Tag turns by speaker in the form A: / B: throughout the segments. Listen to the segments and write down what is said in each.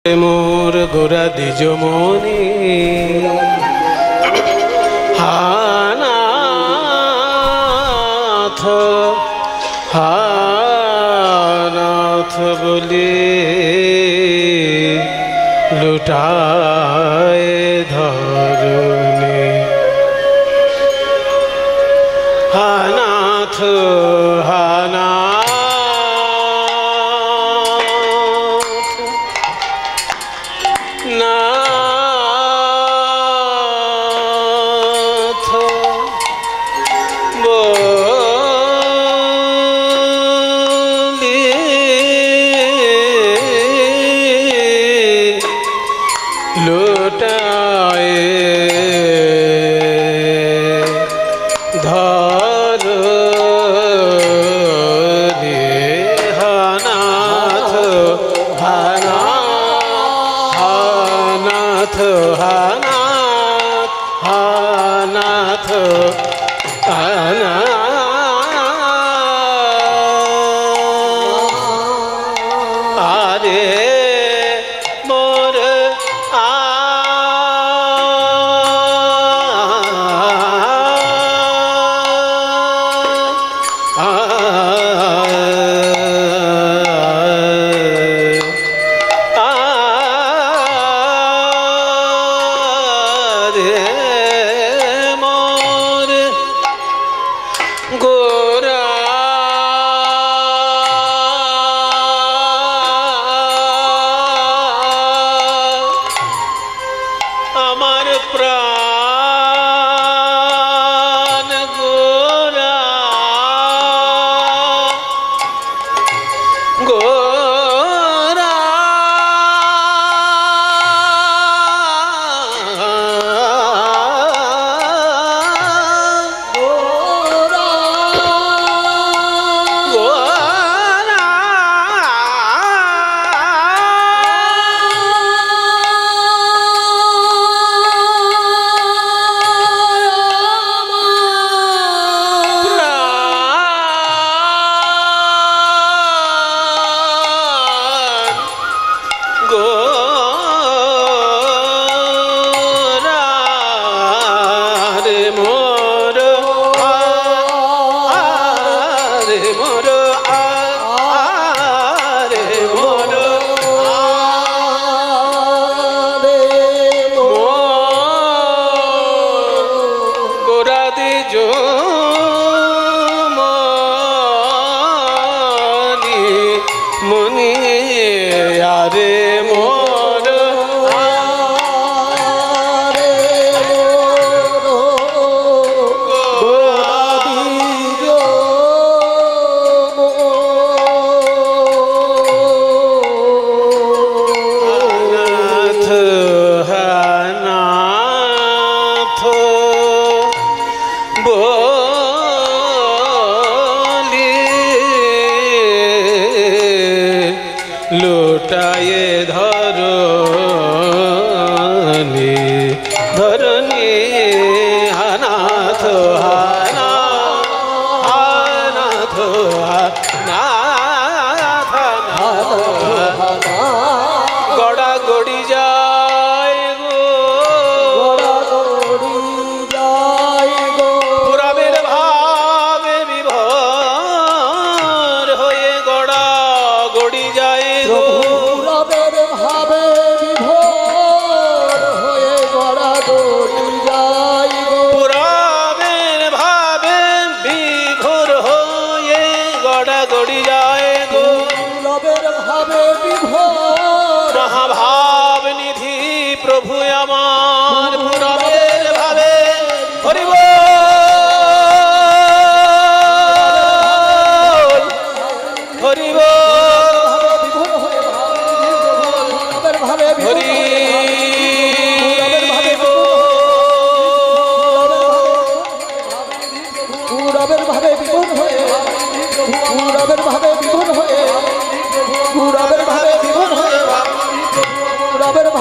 A: মোর গোরা দ্বিজমণি হানাথ হানাথ বলে লুটায় ধরণী হানাথ হানাথ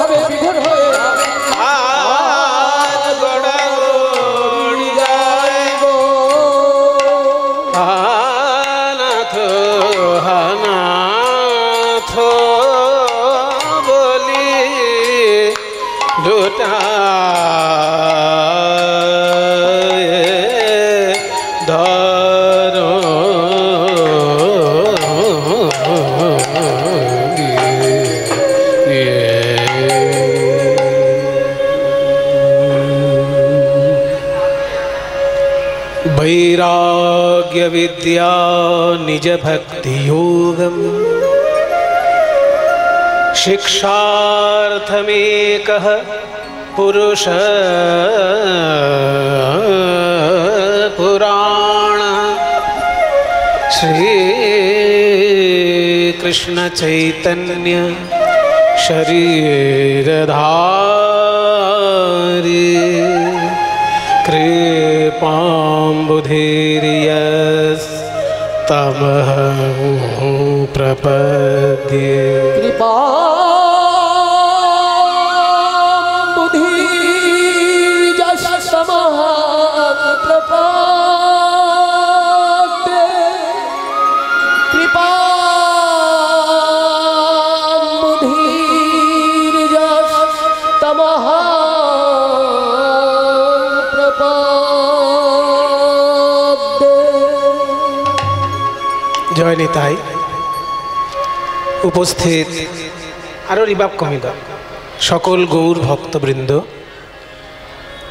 B: ভাবে বিভোর হয়ে
A: वैराग्य विद्या निज भक्ति योगम शिक्षार्थमेकः पुरुष पुराण श्री कृष्ण चैतन्य शरीरधारी कृपाम्बुधिर्यस्तमहं प्रपद्ये। জয় নিতাই। উপস্থিত আরও রিবাব কমিদা সকল গৌর ভক্তবৃন্দ,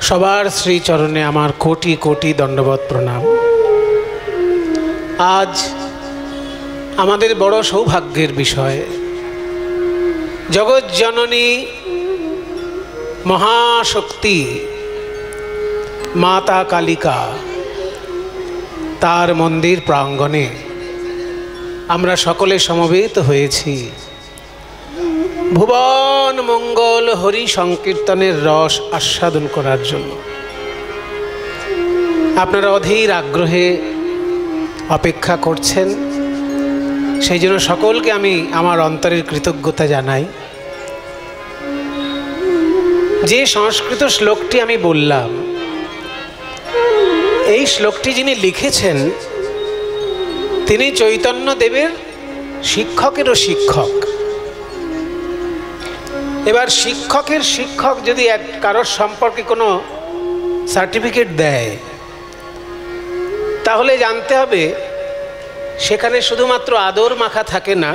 A: সবার শ্রীচরণে আমার কোটি কোটি দণ্ডবত প্রণাম। আজ আমাদের বড় সৌভাগ্যের বিষয়, জগজ্জননী মহাশক্তি মাতা কালিকা তার মন্দির প্রাঙ্গণে আমরা সকলে সমবেত হয়েছি ভুবন মঙ্গল হরি সংকীর্তনের রস আস্বাদন করার জন্য। আপনারা অধীর আগ্রহে অপেক্ষা করছেন, সেই জন্য সকলকে আমি আমার অন্তরের কৃতজ্ঞতা জানাই। যে সংস্কৃত শ্লোকটি আমি বললাম, এই শ্লোকটি যিনি লিখেছেন তিনি চৈতন্য দেবের শিক্ষকেরও শিক্ষক। এবার শিক্ষকের শিক্ষক যদি এক কারোর সম্পর্কে কোনো সার্টিফিকেট দেয়, তাহলে জানতে হবে সেখানে শুধুমাত্র আদর মাখা থাকে না,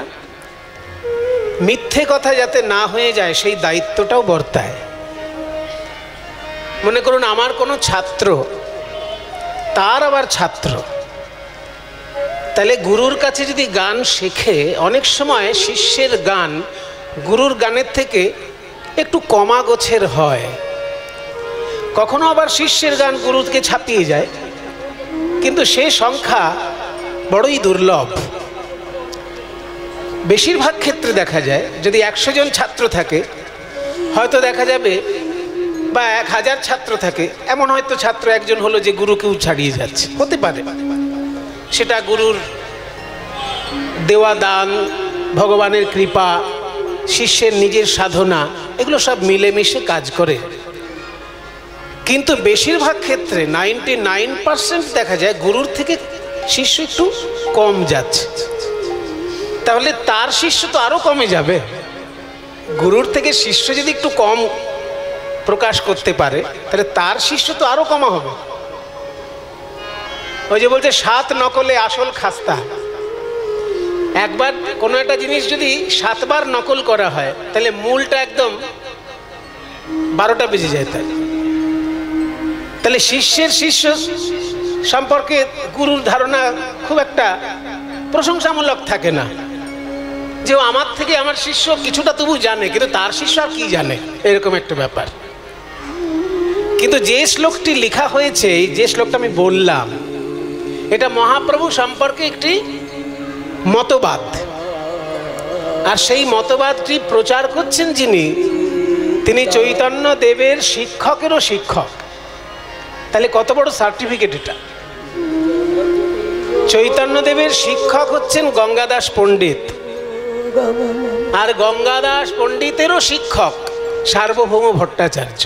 A: মিথ্যে কথা যাতে না হয়ে যায় সেই দায়িত্বটাও বর্তায়। মনে করুন আমার কোনো ছাত্র, তার আবার ছাত্র, তাহলে গুরুর কাছে যদি গান শেখে, অনেক সময় শিষ্যের গান গুরুর গানের থেকে একটু কমা গোছের হয়, কখনো আবার শিষ্যের গান গুরুকে ছাপিয়ে যায়, কিন্তু সে সংখ্যা বড়ই দুর্লভ। বেশিরভাগ ক্ষেত্রে দেখা যায় যদি 100 জন ছাত্র থাকে, হয়তো দেখা যাবে বা 1000 ছাত্র থাকে, এমন হয়তো ছাত্র একজন হলো যে গুরুকেও ছাড়িয়ে যাচ্ছে, হতে পারে। সেটা গুরুর দেওয়া দান, ভগবানের কৃপা, শিষ্যের নিজের সাধনা, এগুলো সব মিলেমিশে কাজ করে। কিন্তু বেশিরভাগ ক্ষেত্রে 99% দেখা যায় গুরুর থেকে শিষ্য একটু কম যাচ্ছে। তাহলে তার শিষ্য তো আরো কমে যাবে। গুরুর থেকে শিষ্য যদি একটু কম প্রকাশ করতে পারে, তাহলে তার শিষ্য তো আরো কমা হবে। ওই যে বলছে 7 নকলে আসল খাস্তা। একবার কোনো একটা জিনিস যদি 7 বার নকল করা হয়, তাহলে মূলটা একদম 12টা বেজে যায়। তাহলে শিষ্যের শিষ্য সম্পর্কে গুরুর ধারণা খুব একটা প্রশংসামূলক থাকে না, যে আমার থেকে আমার শিষ্য কিছুটা তবু জানে, কিন্তু তার শিষ্য আর কি জানে, এরকম একটা ব্যাপার। কিন্তু যে শ্লোকটি লেখা হয়েছে, যে শ্লোকটা আমি বললাম, এটা মহাপ্রভু সম্পর্কে একটি মতবাদ, আর সেই মতবাদটি প্রচার করছেন যিনি, তিনি চৈতন্য দেবের শিক্ষকেরও শিক্ষক। তাহলে কত বড় সার্টিফিকেট এটা! চৈতন্য দেবের শিক্ষক হচ্ছেন গঙ্গাদাস পণ্ডিত, আর গঙ্গাদাস পণ্ডিতেরও শিক্ষক সার্বভৌম ভট্টাচার্য।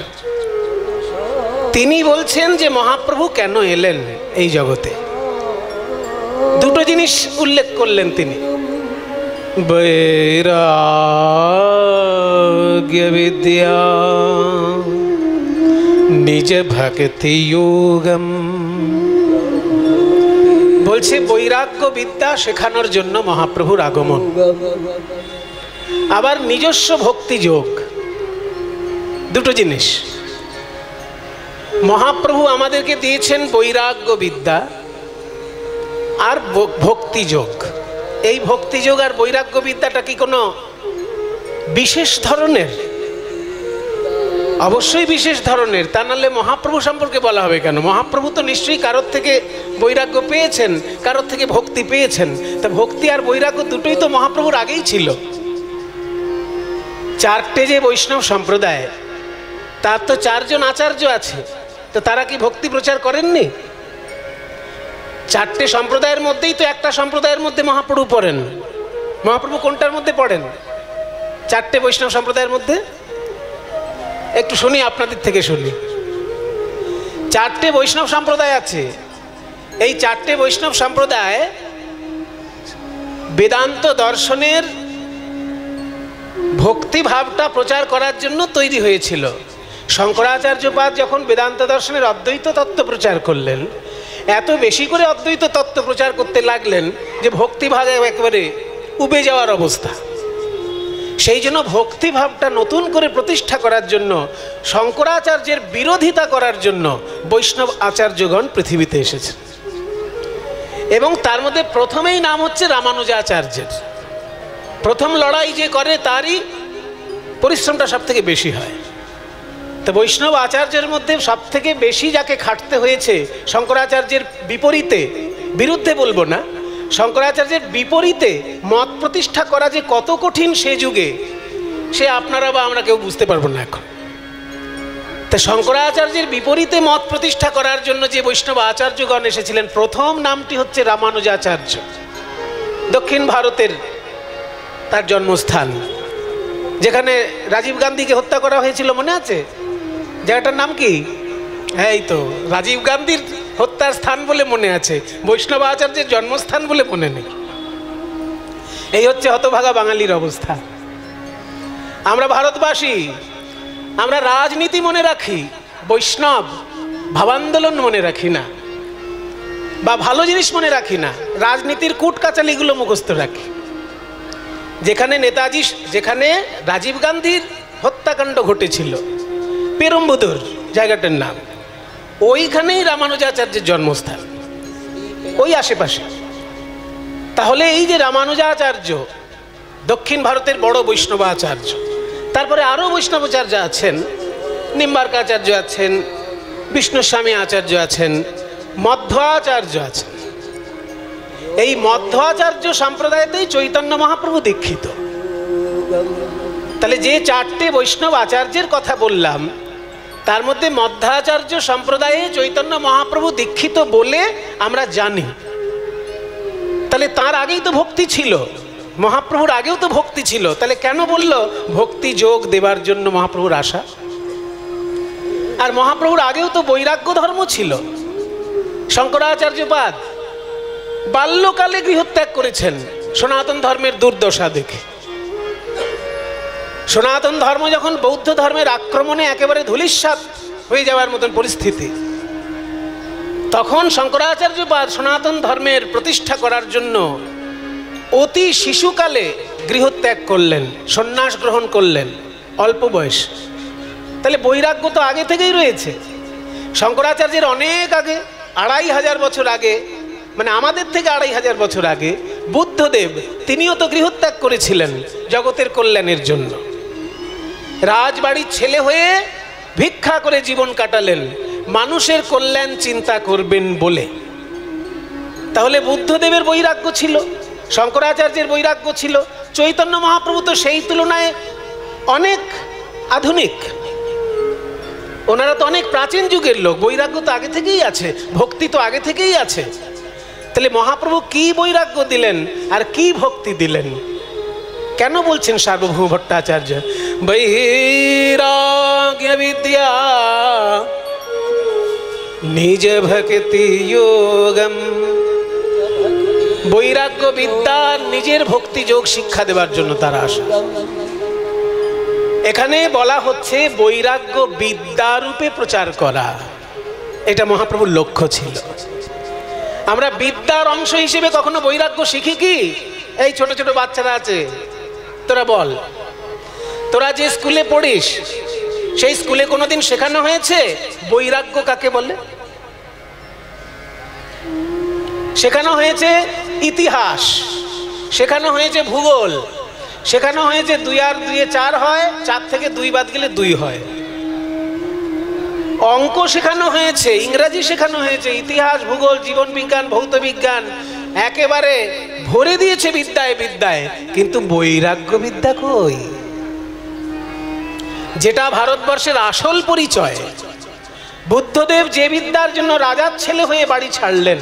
A: তিনি বলছেন যে মহাপ্রভু কেন এলেন এই জগতে। দুটো জিনিস উল্লেখ করলেন তিনি, বৈরাগ্য বিদ্যা নিজ ভক্তি যোগম। বলছে বৈরাগ্য বিদ্যা শেখানোর জন্য মহাপ্রভুর আগমন, আবার নিজস্ব ভক্তি যোগ, দুটো জিনিস। মহাপ্রভু আমাদেরকে দিয়েছেন বৈরাগ্য বিদ্যা, আর ভক্তিযোগ। এই ভক্তিযোগ আর বৈরাগ্য বিদ্যাটা কি কোনো বিশেষ ধরনের? অবশ্যই বিশেষ ধরনের, তা নাহলে মহাপ্রভু সম্পর্কে বলা হবে কেন? মহাপ্রভু তো নিশ্চয়ই কারোর থেকে বৈরাগ্য পেয়েছেন, কারোর থেকে ভক্তি পেয়েছেন। তা ভক্তি আর বৈরাগ্য দুটোই তো মহাপ্রভুর আগেই ছিল। চারটে যে বৈষ্ণব সম্প্রদায়, তার তো চারজন আচার্য আছে, তো তারা কি ভক্তি প্রচার করেননি? চারটে সম্প্রদায়ের মধ্যেই তো একটা সম্প্রদায়ের মধ্যে মহাপ্রভু পড়েন। মহাপ্রভু কোনটার মধ্যে পড়েন? চারটে বৈষ্ণব সম্প্রদায়ের মধ্যে। একটু শুনি, আপনাদের থেকে শুনি। চারটে বৈষ্ণব সম্প্রদায় আছে। এই চারটে বৈষ্ণব সম্প্রদায় বেদান্ত দর্শনের ভক্তি ভাবটা প্রচার করার জন্য তৈরি হয়েছিল। শঙ্করাচার্যপাদ যখন বেদান্ত দর্শনের অদ্বৈত তত্ত্ব প্রচার করলেন, এত বেশি করে অদ্বৈত তত্ত্ব প্রচার করতে লাগলেন যে ভক্তিভাবে একেবারে উবে যাওয়ার অবস্থা। সেই জন্য ভক্তিভাবটা নতুন করে প্রতিষ্ঠা করার জন্য, শঙ্করাচার্যের বিরোধিতা করার জন্য বৈষ্ণব আচার্যগণ পৃথিবীতে এসেছে। এবং তার মধ্যে প্রথমেই নাম হচ্ছে রামানুজাচার্যের। প্রথম লড়াই যে করে তারই পরিশ্রমটা সব থেকে বেশি হয়। তো বৈষ্ণব আচার্যের মধ্যে সব থেকে বেশি যাকে খাটতে হয়েছে শঙ্করাচার্যের বিপরীতে, বিরুদ্ধে বলবো না, শঙ্করাচার্যের বিপরীতে মত প্রতিষ্ঠা করা যে কত কঠিন সে যুগে, সে আপনারা বা আমরা কেউ বুঝতে পারবো না এখন। তা শঙ্করাচার্যের বিপরীতে মত প্রতিষ্ঠা করার জন্য যে বৈষ্ণব আচার্যগণ এসেছিলেন, প্রথম নামটি হচ্ছে রামানুজাচার্য। দক্ষিণ ভারতের তার জন্মস্থান, যেখানে রাজীব গান্ধীকে হত্যা করা হয়েছিল, মনে আছে? জায়গাটার নাম কি? এই তো রাজীব গান্ধীর হত্যার স্থান বলে মনে আছে, বৈষ্ণব আচার্যের জন্মস্থান বলে মনে নেই। এই হচ্ছে হতভাগা বাঙালির অবস্থা। আমরা ভারতবাসী, আমরা রাজনীতি মনে রাখি, বৈষ্ণব ভাবান্দোলন মনে রাখি না, বা ভালো জিনিস মনে রাখি না, রাজনীতির কূট কাচালিগুলো মুখস্থ রাখি। যেখানে নেতাজি, যেখানে রাজীব গান্ধীর হত্যাকাণ্ড ঘটেছিল, পেরম্বুদুর জায়গাটার নাম, ওইখানেই রামানুজাচার্যের জন্মস্থান, ওই আশেপাশে। তাহলে এই যে রামানুজাচার্য দক্ষিণ ভারতের বড় বৈষ্ণবাচার্য, তারপরে আরও বৈষ্ণবাচার্য আছেন, নিম্বার্কাচার্য আছেন, বিষ্ণুস্বামী আচার্য আছেন, মধ্বাচার্য আছেন। এই মধ্বাচার্য সম্প্রদায়তেই চৈতন্য মহাপ্রভু দীক্ষিত। তাহলে যে চারটে বৈষ্ণব আচার্যের কথা বললাম, তার মধ্যে মধ্বাচার্য সম্প্রদায়ে চৈতন্য মহাপ্রভু দীক্ষিত বলে আমরা জানি। তাহলে তার আগেই তো ভক্তি ছিল, মহাপ্রভুর আগেও তো ভক্তি ছিল। তাহলে কেন বলল ভক্তি যোগ দেবার জন্য মহাপ্রভুর আশা? আর মহাপ্রভুর আগেও তো বৈরাগ্য ধর্ম ছিল। শঙ্করাচার্যপাদ বাল্যকালে গৃহত্যাগ করেছেন সনাতন ধর্মের দুর্দশা দেখে। সনাতন ধর্ম যখন বৌদ্ধ ধর্মের আক্রমণে একেবারে ধূলিসাৎ হয়ে যাওয়ার মতন পরিস্থিতি, তখন শঙ্করাচার্যপাদ সনাতন ধর্মের প্রতিষ্ঠা করার জন্য অতি শিশুকালে গৃহত্যাগ করলেন, সন্ন্যাস গ্রহণ করলেন অল্প বয়স। তাহলে বৈরাগ্য তো আগে থেকেই রয়েছে। শঙ্করাচার্যের অনেক আগে, 2500 বছর আগে, মানে আমাদের থেকে 2500 বছর আগে বুদ্ধদেব, তিনিও তো গৃহত্যাগ করেছিলেন জগতের কল্যাণের জন্য। রাজবাড়ির ছেলে হয়ে ভিক্ষা করে জীবন কাটালেন মানুষের কল্যাণ চিন্তা করবেন বলে। তাহলে বুদ্ধদেবের বৈরাগ্য ছিল, শঙ্করাচার্যের বৈরাগ্য ছিল। চৈতন্য মহাপ্রভু তো সেই তুলনায় অনেক আধুনিক, ওনারা তো অনেক প্রাচীন যুগের লোক, বৈরাগ্য তো আগে থেকেই আছে, ভক্তি তো আগে থেকেই আছে। তাহলে মহাপ্রভু কি বৈরাগ্য দিলেন আর কি ভক্তি দিলেন? কেন বলছেন সার্বভৌম ভট্টাচার্য বৈরাগ্য বিদ্যা নিজ ভক্তি যোগম? বৈরাগ্য বিদ্যার নিজের ভক্তি যোগ শিক্ষা দেবার জন্য তারা আসে। এখানে বলা হচ্ছে বৈরাগ্য বিদ্যারূপে প্রচার করা, এটা মহাপ্রভুর লক্ষ্য ছিল। আমরা বিদ্যার অংশ হিসেবে কখনো বৈরাগ্য শিখি কি? এই ছোট ছোট বাচ্চারা আছে, তোরা বল, তোরা যে স্কুলে পড়িস সেই স্কুলে কোনোদিন শেখানো হয়েছে বৈরাগ্য কাকে বলে? শেখানো হয়েছে ইতিহাস, শেখানো হয়েছে ভূগোল, শেখানো হয়েছে 2 আর 2 4 হয়, 4 থেকে 2 বাদ গেলে 2 হয়। অঙ্ক শেখানো হয়েছে, ইংরাজি শেখানো হয়েছে, ইতিহাস, ভূগোল, জীবন বিজ্ঞান, ভৌত বিজ্ঞান একেবারে ভরে দিয়েছে বিদ্যায় বিদ্যায়, কিন্তু বৈরাগ্য বিদ্যা কই? যেটা ভারতবর্ষের আসল পরিচয়। বুদ্ধদেব যে বিদ্যার জন্য রাজার ছেলে হয়ে বাড়ি ছাড়লেন,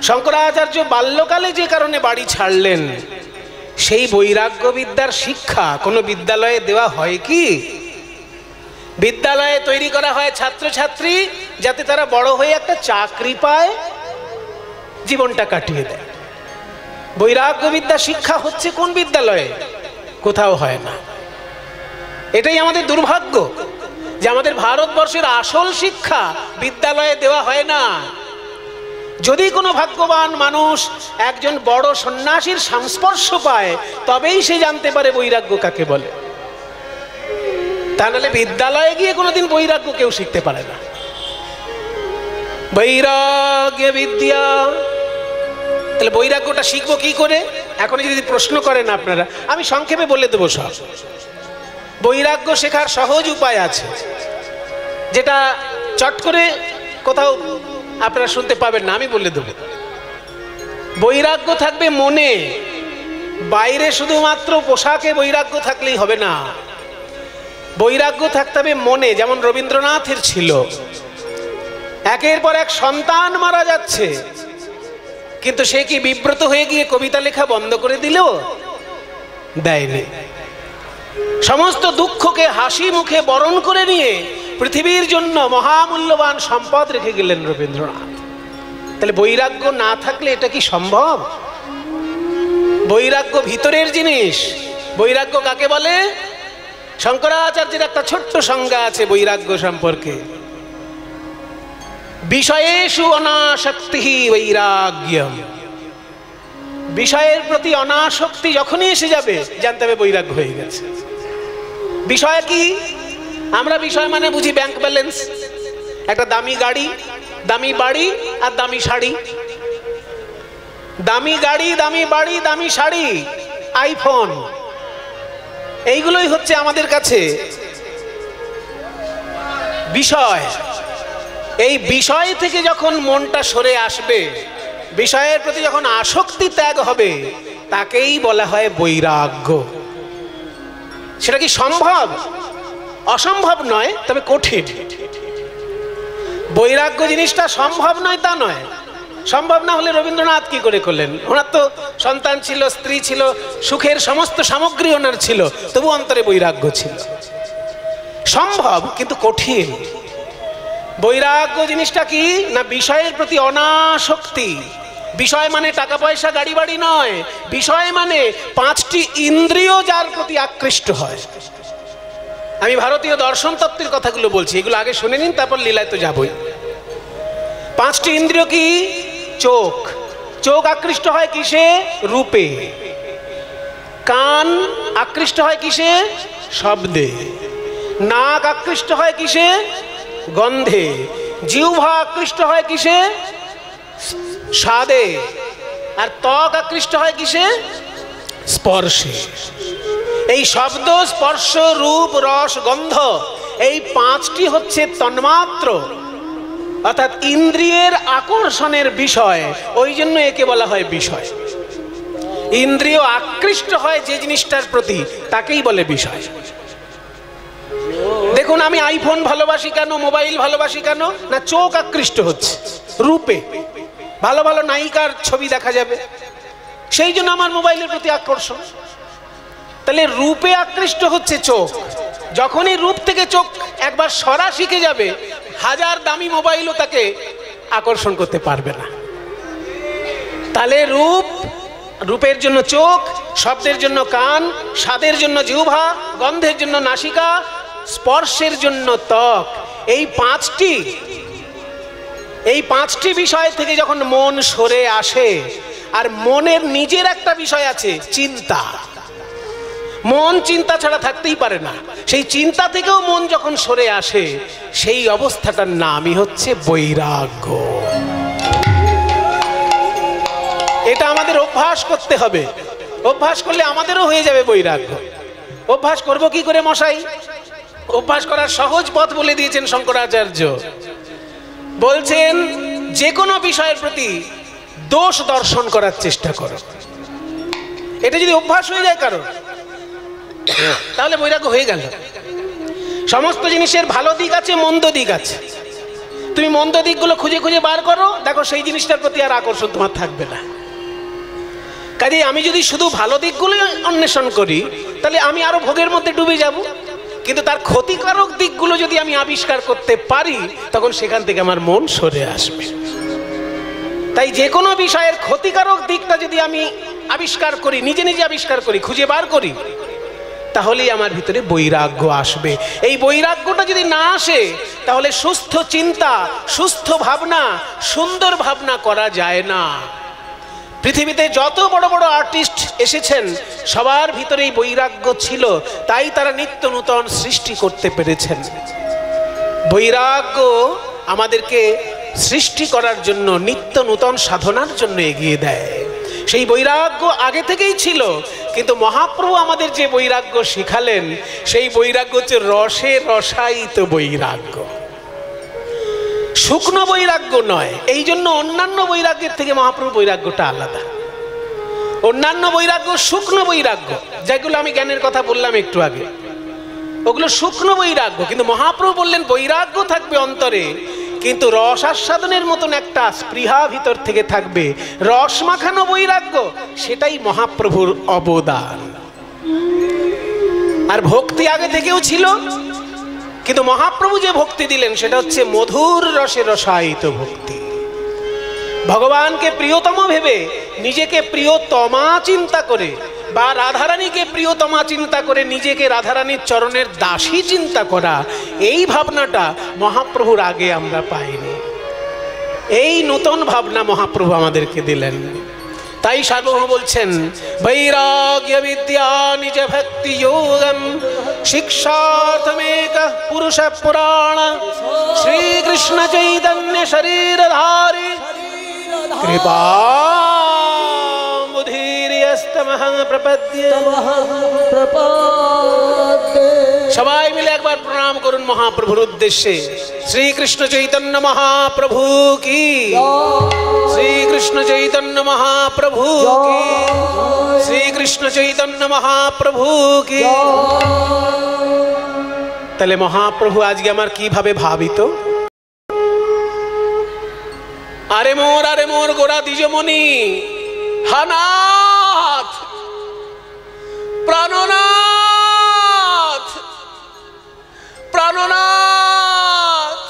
A: শঙ্করাচার্য বাল্যকালে যে কারণে বাড়ি ছাড়লেন, সেই বৈরাগ্য বিদ্যার শিক্ষা কোনো বিদ্যালয়ে দেওয়া হয় কি? বিদ্যালয়ে তৈরি করা হয় ছাত্রছাত্রী যাতে তারা বড় হয়ে একটা চাকরি পায়, জীবনটা কাটিয়ে দেয়। বৈরাগ্য বিদ্যা শিক্ষা হচ্ছে কোন বিদ্যালয়ে? কোথাও হয় না। এটাই আমাদের দুর্ভাগ্য যে আমাদের ভারতবর্ষের আসল শিক্ষা বিদ্যালয়ে দেওয়া হয় না। যদি কোনো ভাগ্যবান মানুষ একজন বড় সন্ন্যাসীর সংস্পর্শ পায়, তবেই সে জানতে পারে বৈরাগ্য কাকে বলে। তা নাহলে বিদ্যালয়ে গিয়ে কোনোদিন বৈরাগ্য কেউ শিখতে পারে না। বৈরাগ্য বিদ্যা, তাহলে বৈরাগ্যটা শিখবো কি করে? এখন যদি প্রশ্ন করেন আপনারা, আমি সংক্ষেপে বলে দেবো সব। বৈরাগ্য শেখার সহজ উপায় আছে, যেটা চট করে কোথাও আপনারা শুনতে পাবেন না, আমি বলে দেবো। বৈরাগ্য থাকবে মনে, বাইরে শুধুমাত্র পোশাকে বৈরাগ্য থাকলেই হবে না। বৈরাগ্য থাকতে হবে মনে। যেমন রবীন্দ্রনাথের ছিল, একের পর এক সন্তান মারা যাচ্ছে, কিন্তু সে কি বিব্রত হয়ে গিয়ে কবিতা লেখা বন্ধ করে দিল? দেয়নি। সমস্ত দুঃখকে হাসি মুখে বরণ করে নিয়ে পৃথিবীর জন্য মহামূল্যবান সম্পদ রেখে গেলেন রবীন্দ্রনাথ। তাহলে বৈরাগ্য না থাকলে এটা কি সম্ভব? বৈরাগ্য ভিতরের জিনিস। বৈরাগ্য কাকে বলে? শঙ্করাচার্যের একটা ছোট্ট সংজ্ঞা আছে বৈরাগ্য সম্পর্কে। বিষয়েষু অনাসক্তি বৈরাগ্যম। বিষয়ের প্রতি অনাসক্তি যখনই এসে যাবে, জানতে হবে বৈরাগ্য হয়ে গেছে। বিষয় কি? আমরা বিষয় মানে বুঝি ব্যাংক ব্যালেন্স, একটা দামি গাড়ি, দামি বাড়ি আর দামি শাড়ি। দামি গাড়ি, দামি বাড়ি, দামি শাড়ি, আইফোন, এইগুলোই হচ্ছে আমাদের কাছে বিষয়। এই বিষয় থেকে যখন মনটা সরে আসবে, বিষয়ের প্রতি যখন আসক্তি ত্যাগ হবে, তাকেই বলা হয় বৈরাগ্য। সেটা কি সম্ভব? অসম্ভব নয়, তবে কঠিন। বৈরাগ্য জিনিসটা সম্ভব নয় তা নয়। সম্ভব না হলে রবীন্দ্রনাথ কি করে করলেন? ওনার তো সন্তান ছিল, স্ত্রী ছিল, সুখের সমস্ত সামগ্রী ওনার ছিল, তবু অন্তরে বৈরাগ্য ছিল। সম্ভব, কিন্তু কঠিন। বৈরাগ্য জিনিসটা কি না? বিষয়ের প্রতি অনাসক্তি। বিষয় মানে টাকা পয়সা গাড়ি বাড়ি নয়, বিষয় মানে 5টি ইন্দ্রিয় যার প্রতি আকৃষ্ট হয়। আমি ভারতীয় দর্শন তত্ত্বের কথাগুলো বলছি, এগুলো আগে শুনে নিন, তারপর লীলায় তো যাবই। 5টি ইন্দ্রিয় কি? চোখ। চোখ আকৃষ্ট হয় কিসে? রূপে। কান আকৃষ্ট হয় কিসে? শব্দে। নাক আকৃষ্ট হয় কিসে? গন্ধে। জিহ্বা আকৃষ্ট হয় কিসে? স্বাদে। আর ত্বক আকৃষ্ট হয় কিসে? স্পর্শে। এই শব্দ, স্পর্শ, রূপ, রস, গন্ধ, এই 5টি হচ্ছে তন্মাত্র, অর্থাৎ ইন্দ্রিয়ের আকর্ষণের বিষয়। ওই জন্য একে বলা হয় বিষয়। ইন্দ্রিয় আকৃষ্ট হয় যে জিনিসটার প্রতি, তাকেই বলে বিষয়। দেখুন, আমি আইফোন ভালোবাসি কেন, মোবাইল ভালোবাসি কেন? না, চোখ আকৃষ্ট হচ্ছে রূপে। ভালো ভালো নায়িকার ছবি দেখা যাবে, সেই জন্য আমার মোবাইলের প্রতি আকর্ষণ। তাহলে রূপে আকৃষ্ট হচ্ছে চোখ। যখনই রূপ থেকে চোখ একবার সরা শিখে যাবে, 1000 দামি মোবাইলও তাকে আকর্ষণ করতে পারবে না। তাহলে রূপের জন্য চোখ, শব্দের জন্য কান, স্বাদের জন্য জিহ্বা, গন্ধের জন্য নাসিকা, স্পর্শের জন্য ত্বক। এই 5টি বিষয় থেকে যখন মন সরে আসে, আর মনের নিজের একটা বিষয় আছে চিন্তা। মন চিন্তা ছাড়া থাকতেই পারে না। সেই চিন্তা থেকেও মন যখন সরে আসে, সেই অবস্থাটার নামই হচ্ছে বৈরাগ্য। এটা আমাদের অভ্যাস করতে হবে। অভ্যাস করলে আমাদেরও হয়ে যাবে বৈরাগ্য। অভ্যাস করব কি করে মশাই? অভ্যাস করার সহজ পথ বলে দিয়েছেন শঙ্করাচার্য। বলছেন যে কোনো বিষয়ের প্রতি দোষ দর্শন করার চেষ্টা করো। এটা যদি অভ্যাস হয়ে যায় কারো, তাহলে বৈরাগ্য হয়ে গেল। সমস্ত জিনিসের ভালো দিক আছে, মন্দ দিক আছে। তুমি মন্দ দিকগুলো খুঁজে খুঁজে বার করো, দেখো সেই জিনিসটার প্রতি আর আকর্ষণ তোমার থাকবে না। কাজেই আমি যদি শুধু ভালো দিকগুলো অন্বেষণ করি, তাহলে আমি আরো ভোগের মধ্যে ডুবে যাব। কিন্তু তার ক্ষতিকারক দিকগুলো যদি আমি আবিষ্কার করতে পারি, তখন সেখান থেকে আমার মন সরে আসবে। তাই যে কোনো বিষয়ের ক্ষতিকারক দিকটা যদি আমি আবিষ্কার করি, নিজে নিজে আবিষ্কার করি, খুঁজে বার করি, তাহলেই আমার ভিতরে বৈরাগ্য আসবে। এই বৈরাগ্যটা যদি না আসে, তাহলে সুস্থ চিন্তা, সুস্থ ভাবনা, সুন্দর ভাবনা করা যায় না। পৃথিবীতে যত বড় বড় আর্টিস্ট এসেছেন, সবার ভিতরেই বৈরাগ্য ছিল, তাই তারা নিত্য নূতন সৃষ্টি করতে পেরেছেন। বৈরাগ্য আমাদেরকে সৃষ্টি করার জন্য, নিত্য নূতন সাধনার জন্য এগিয়ে দেয়। সেই বৈরাগ্য আগে থেকেই ছিল, কিন্তু মহাপ্রভু আমাদের যে বৈরাগ্য শিখালেন, সেই বৈরাগ্য হচ্ছে রসে রসায়িত বৈরাগ্য, শুকনো বৈরাগ্য নয়। এই জন্য অন্যান্য বৈরাগ্যের থেকে মহাপ্রভু বৈরাগ্যটা আলাদা। অন্যান্য বৈরাগ্য শুকনো বৈরাগ্য, যেগুলো আমি জ্ঞানের কথা বললাম একটু আগে, ওগুলো শুকনো বৈরাগ্য। কিন্তু মহাপ্রভু বললেন বৈরাগ্য থাকবে অন্তরে, কিন্তু রস আস্বাদনের মতন একটা স্পৃহা ভিতর থেকে থাকবে, রস মাখানো বৈরাগ্য। সেটাই মহাপ্রভুর অবদান। আর ভক্তি আগে থেকেও ছিল, কিন্তু মহাপ্রভু যে ভক্তি দিলেন সেটা হচ্ছে মধুর রসে রসায়িত ভক্তি। ভগবানকে প্রিয়তম ভেবে নিজেকে প্রিয়তমা চিন্তা করে, বা রাধারানীকে প্রিয়তমা চিন্তা করে নিজেকে রাধারানীর চরণের দাসী চিন্তা করা, এই ভাবনাটা মহাপ্রভুর আগে আমরা পাইনি। এই নতুন ভাবনা মহাপ্রভু আমাদেরকে দিলেন। তাই সার্বভৌম বলছেন, বৈরাগ্য বিদ্যা নিজ ভক্তি যোগম শিক্ষার্থমেক পুরুষ পুরাণ শ্রীকৃষ্ণ চৈতন্য শরীরধারী কৃপা সবাই মিলে একবার প্রণাম করুন মহাপ্রভুর উদ্দেশ্যে। শ্রীকৃষ্ণ চৈতন্য মহাপ্রভু কি, শ্রীকৃষ্ণ চৈতন্য মহাপ্রভু কি, শ্রীকৃষ্ণ চৈতন্য মহাপ্রভু কি। তাহলে মহাপ্রভু আজকে আমার কিভাবে ভাবিত? আরে মোর গোড়া দ্বিজমণি হানাথ প্রাণনাথ প্রাণনাথ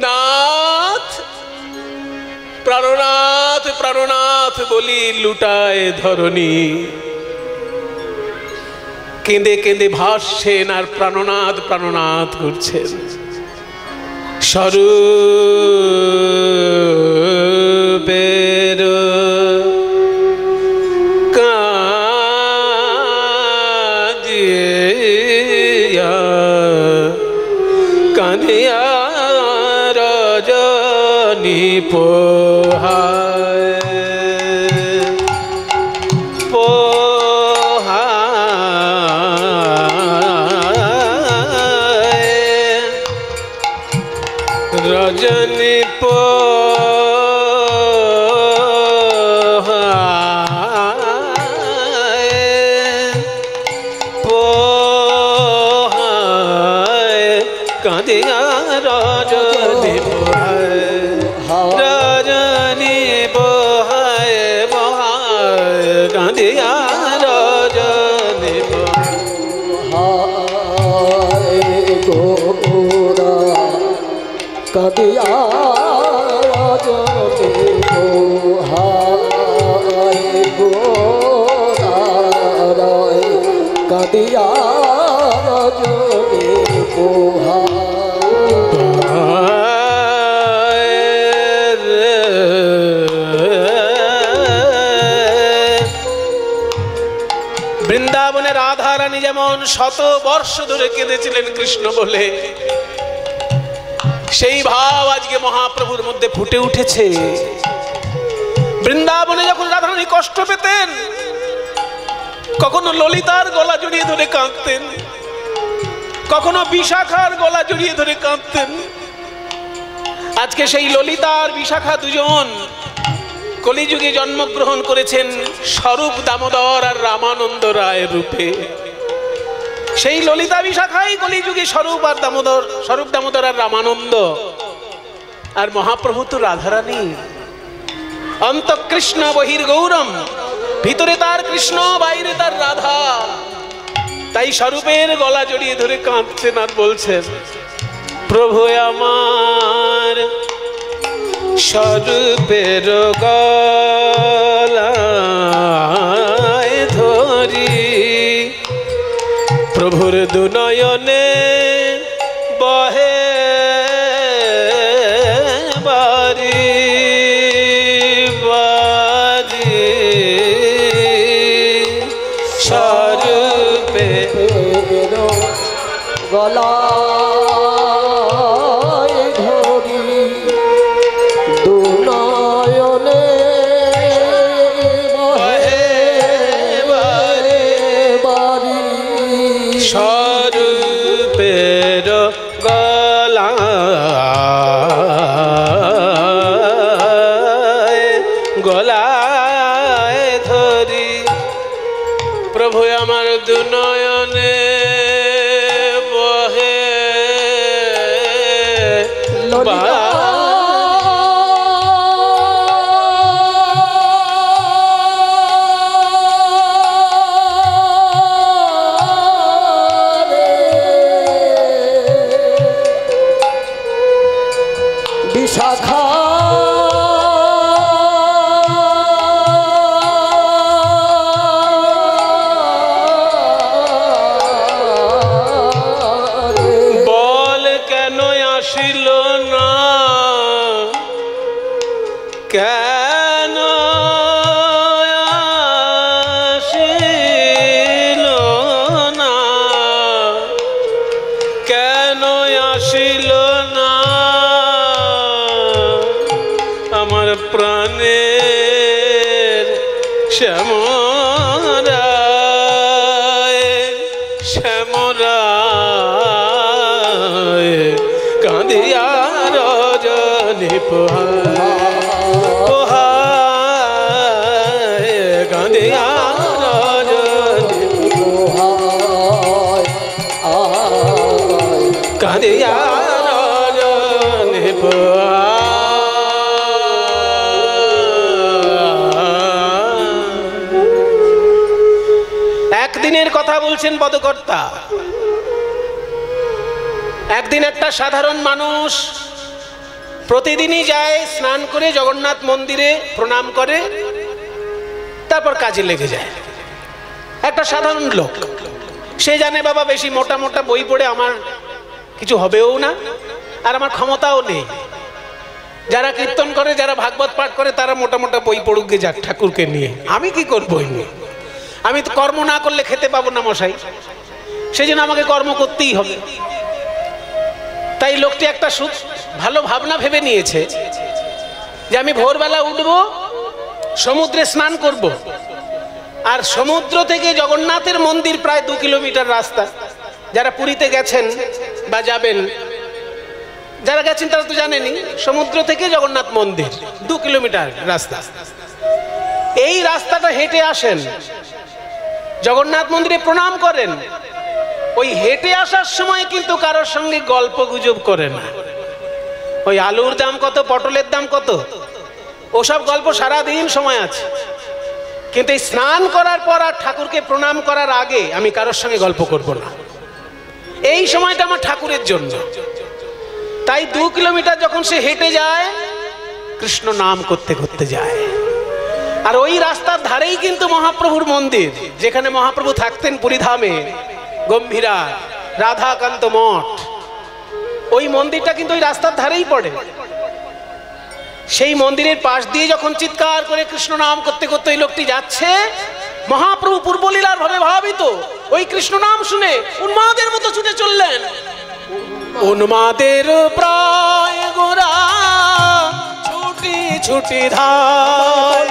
A: নাথ প্রাণনাথ প্রাণনাথ বলি লুটায় ধরণী। কেঁদে কেঁদে ভাসছেন আর প্রাণনাথ প্রাণনাথ করছেন। স্বরূপের কাঁদিয়া কাঁদিয়া রজনী পোহায় রজনী পোহায় কাঁদিয়া রজনী পোহায় রজনী পোহায় পোহায় কাঁদিয়া রজনী পোহায়
B: গোরা কাঁদিয়া রজনী পোহায় গোরা কাঁদিয়া রজনী পোহায়।
A: বৃন্দাবনের রাধারানী যেমন শত বর্ষ ধরে কেঁদেছিলেন কৃষ্ণ বলে, সেই ভাব আজকে মহাপ্রভুর মধ্যে ফুটে উঠেছে। বৃন্দাবনে যখন রাধারানী কষ্ট পেতেন, কখনো ললিতার গলা জড়িয়ে ধরে কাঁদতেন, কখনো বিশাখার গলা জড়িয়ে ধরে কাঁদতেন। আজকে সেই ললিতা আর বিশাখা দুজন কলিযুগে জন্মগ্রহণ করেছেন স্বরূপ দামোদর আর রামানন্দ রায়ের রূপে। সেই ললিতা বিশাখাই কলিযুগে স্বরূপ দামোদর আর রামানন্দ। আর মহাপ্রভু তো রাধারানী, অন্তঃকৃষ্ণ বহির গৌরম, ভিতরে তার কৃষ্ণ বাইরে তার রাধা। তাই স্বরূপের গলা জড়িয়ে ধরে কাঁদছেন আর বলছেন, প্রভু আমার স্বরূপের গলায় ধরি, প্রভুর দুনয়নে বহে বারি বারি, স্বরূপের
B: গলায় ধরি, দুনয়নে বহে বারি বারি,
A: স্বরূপের গলায় ধরি, প্রভু আমার দুনয়নে বহে
B: বিশাখা
A: বল কেন আসিল না, কেন আসিল না, কেন আসিল না আমার প্রাণের শ্যামরায় শ্যামরায়, কাঁদিয়া রজনী পোহায়, কাঁদিয়া রজনী কাঁদিয়া রজনী পোহায়। একদিনের কথা বলছেন পদকর্তা। একদিন একটা সাধারণ মানুষ প্রতিদিনই যায়, স্নান করে জগন্নাথ মন্দিরে প্রণাম করে, তারপর কাজে লেগে যায়। একটা সাধারণ লোক, সে জানে বাবা বেশি মোটা মোটা বই পড়ে আমার কিছু হবেও না, আর আমার ক্ষমতাও নেই। যারা কীর্তন করে, যারা ভাগবত পাঠ করে, তারা মোটা মোটা বই পড়ুক গে যাক ঠাকুরকে নিয়ে, আমি কি করবো? আমি তো কর্ম না করলে খেতে পাবো না মশাই, সেই জন্য আমাকে কর্ম করতেই হবে। তাই লোকটি একটা ভালো ভাবনা ভেবে নিয়েছে যে আমি ভোরবেলা উঠবো, সমুদ্রে স্নান করব, আর সমুদ্র থেকে জগন্নাথের মন্দির প্রায় 2 কিলোমিটার রাস্তা। যারা পুরীতে গেছেন বা যাবেন, যারা গেছেন তারা তো জানেনই, সমুদ্র থেকে জগন্নাথ মন্দির 2 কিলোমিটার রাস্তা। এই রাস্তাটা হেঁটে আসেন, জগন্নাথ মন্দিরে প্রণাম করেন। ওই হেঁটে আসার সময় কিন্তু কারোর সঙ্গে গল্প গুজব করে না। ওই আলুর দাম কত, পটলের দাম কত, ওসব গল্প সারাদিন সময় আছে। কিন্তু এই স্নান করার পর আর ঠাকুরকে প্রণাম করার আগে আমি কারোর সঙ্গে গল্প করব না। এই সময়টা আমার ঠাকুরের জন্য। তাই 2 কিলোমিটার যখন সে হেঁটে যায়, কৃষ্ণ নাম করতে করতে যায়। আর ওই রাস্তার ধারেই কিন্তু মহাপ্রভুর মন্দির, যেখানে মহাপ্রভু থাকতেন পুরীধামে, গম্ভীরা রাধাকান্ত মঠ। ওই মন্দিরটা কিন্তু ওই রাস্তার ধারেই পড়ে। সেই মন্দিরের পাশ দিয়ে যখন চিৎকার করে কৃষ্ণ নাম করতে করতে ওই লোকটি যাচ্ছে, মহাপ্রভু পূর্বলীলার ভাবে ভাবিত ওই কৃষ্ণ নাম শুনে উন্মাদের মতো ছুটে চললেন। উন্মাদের প্রায় গোরা ছুটি ছুটি ধায়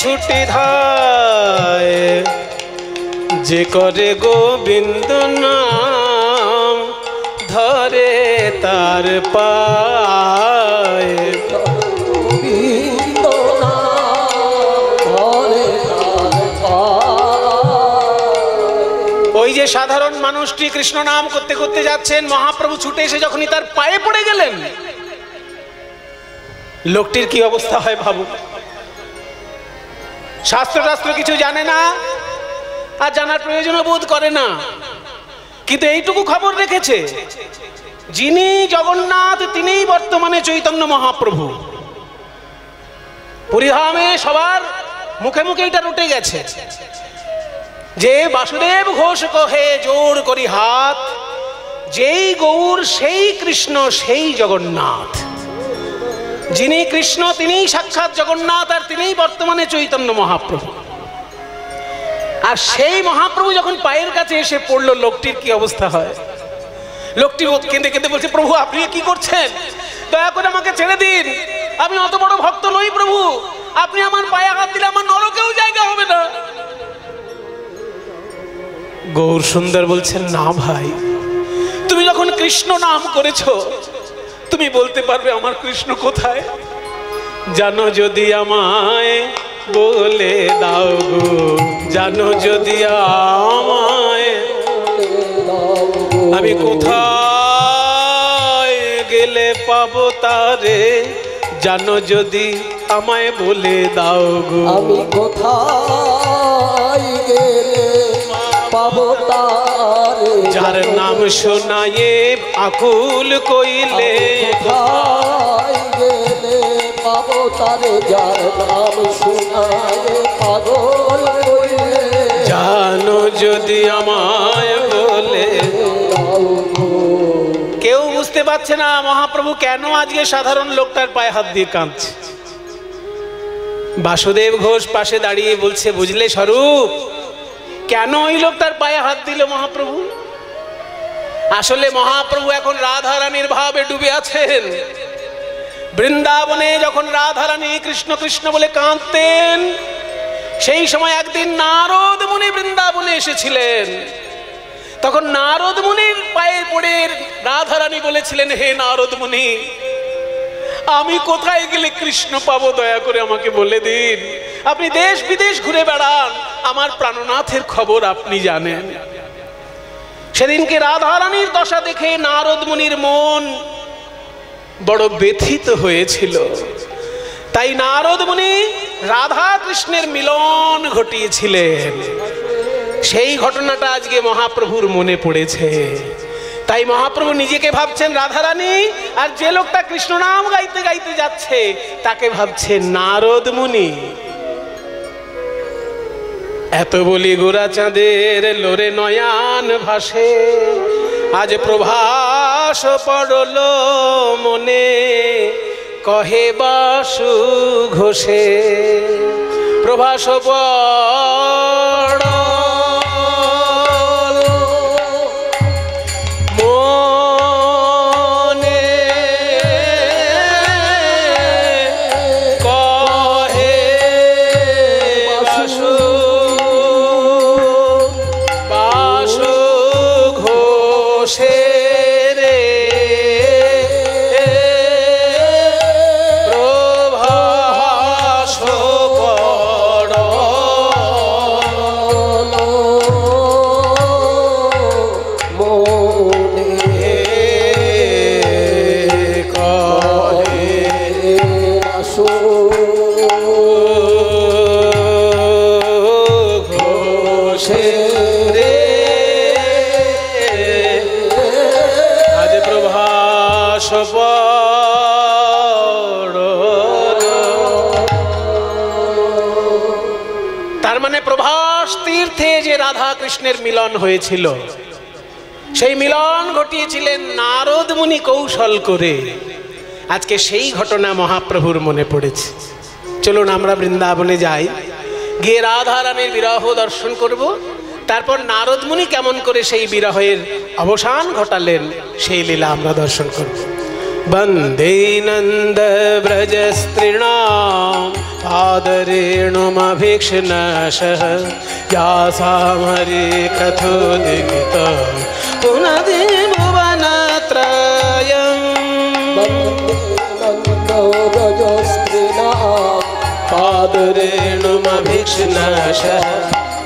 A: ছুটি ধায় যে করে গোবিন্দ নাম ধরে তার পায় ওই যে সাধারণ মানুষটি কৃষ্ণ নাম করতে করতে যাচ্ছেন, মহাপ্রভু ছুটে এসে যখনই তার পায়ে পড়ে গেলেন, লোকটির কি অবস্থা হয় ভাবুন। শাস্ত্র কিছু জানে না আর জানার প্রয়োজন বোধ করে না, কিন্তু এইটুকু খবর রেখেছে যিনি জগন্নাথ তিনিই বর্তমানে চৈতন্য মহাপ্রভু। পুরীধামে সবার মুখে মুখে এটা রটে গেছে যে বাসুদেব ঘোষ কহে জোর করি হাত, যেই গৌর সেই কৃষ্ণ সেই জগন্নাথ। যিনি কৃষ্ণ তিনিই সাক্ষাৎ জগন্নাথ আর তিনিই বর্তমানে চৈতন্য মহাপ্রভু। আর সেই মহাপ্রভু যখন পায়ের কাছে এসে পড়লো, লোকটির কি অবস্থা হয়। লোকটি কেঁদে কেঁদে বলছে, প্রভু আপনি কি করছেন, দয়া করে আমাকে ছেড়ে দিন, আমি অত বড় ভক্ত নই প্রভু, আপনি আমার পায়ে হাত দিলে আমার নরকেও জায়গা হবে না। গৌর সুন্দর বলছেন, না ভাই, তুমি যখন কৃষ্ণ নাম করেছো তুমি বলতে পারবে আমার কৃষ্ণ কোথায়। জানো যদি আমায় বলে দাও গো, জানো যদি আমায়, আমি কোথায় গেলে পাবো তারে, জানো যদি আমায় বলে দাও গো।
B: আমি কোথায় গেলে পাবো তারে,
A: যার নাম শোনায়ে আকুল কইলে,
B: কোথায় গেলে পাবো তারে, যার নাম শোনায়ে পাগল কইলে,
A: জানো যদি আমায় বলে। কেউ বুঝতে পারছে না মহাপ্রভু কেন আজকে সাধারণ লোকটার পায়ে হাত দিয়ে কাঁদছে। বাসুদেব ঘোষ পাশে দাঁড়িয়ে বলছে, বুঝলে স্বরূপ, কেন ওই লোকটার পায়ে হাত দিল মহাপ্রভু। আসলে মহাপ্রভু এখন রাধারানীর ভাবে ডুবে আছেন। বৃন্দাবনে যখন রাধারানী কৃষ্ণ কৃষ্ণ বলে কাঁদতেন, সেই সময় একদিন নারদ মুনি বৃন্দাবনে এসেছিলেন। তখন নারদ মুনির পায়ে পড়ে রাধারানী বলেছিলেন, হে নারদ মুনি, আমি কোথায় গেলে কৃষ্ণ পাবো, দয়া করে আমাকে বলে দিন। আপনি দেশ বিদেশ ঘুরে বেড়ান, আমার প্রাণনাথের খবর আপনি জানেন। সেদিনকে রাধারানীর দশা দেখে নারদ মুনির মন বড় ব্যথিত হয়েছিল। তাই নারদ মুনি রাধা কৃষ্ণের মিলন ঘটিয়েছিলেন। সেই ঘটনাটা আজকে মহাপ্রভুর মনে পড়েছে। তাই মহাপ্রভু নিজেকে ভাবছেন রাধারানী, আর যে লোকটা কৃষ্ণ নাম গাইতে গাইতে যাচ্ছে তাকে ভাবছেন নারদ মুনি। এত বলি গোরা চাঁদের লোরে নয়ান ভাসে, আজ প্রভাস পড়ল মনে, কহে বাসু ঘোষে প্রভাস পড় কৈলাস তীর্থে যে রাধা কৃষ্ণের মিলন হয়েছিল, সেই মিলন ঘটিয়েছিলেন নারদ মুনি কৌশল করে। আজকে সেই ঘটনা মহাপ্রভুর মনে পড়েছে। চলুন আমরা বৃন্দাবনে যাই, গিয়ে রাধা রানীর বিরহ দর্শন করব, তারপর নারদ মুনি কেমন করে সেই বিরহের অবসান ঘটালেন সেই লীলা আমরা দর্শন করব। বন্দে নন্দ ব্রজ স্ত্রীণাম পাদরেণুমভীক্ষ্ণশঃ যাসাম হরে কথোদিত পুনদে ভুবনত্রয়ম। পাদরেণুমভীক্ষ্ণশঃ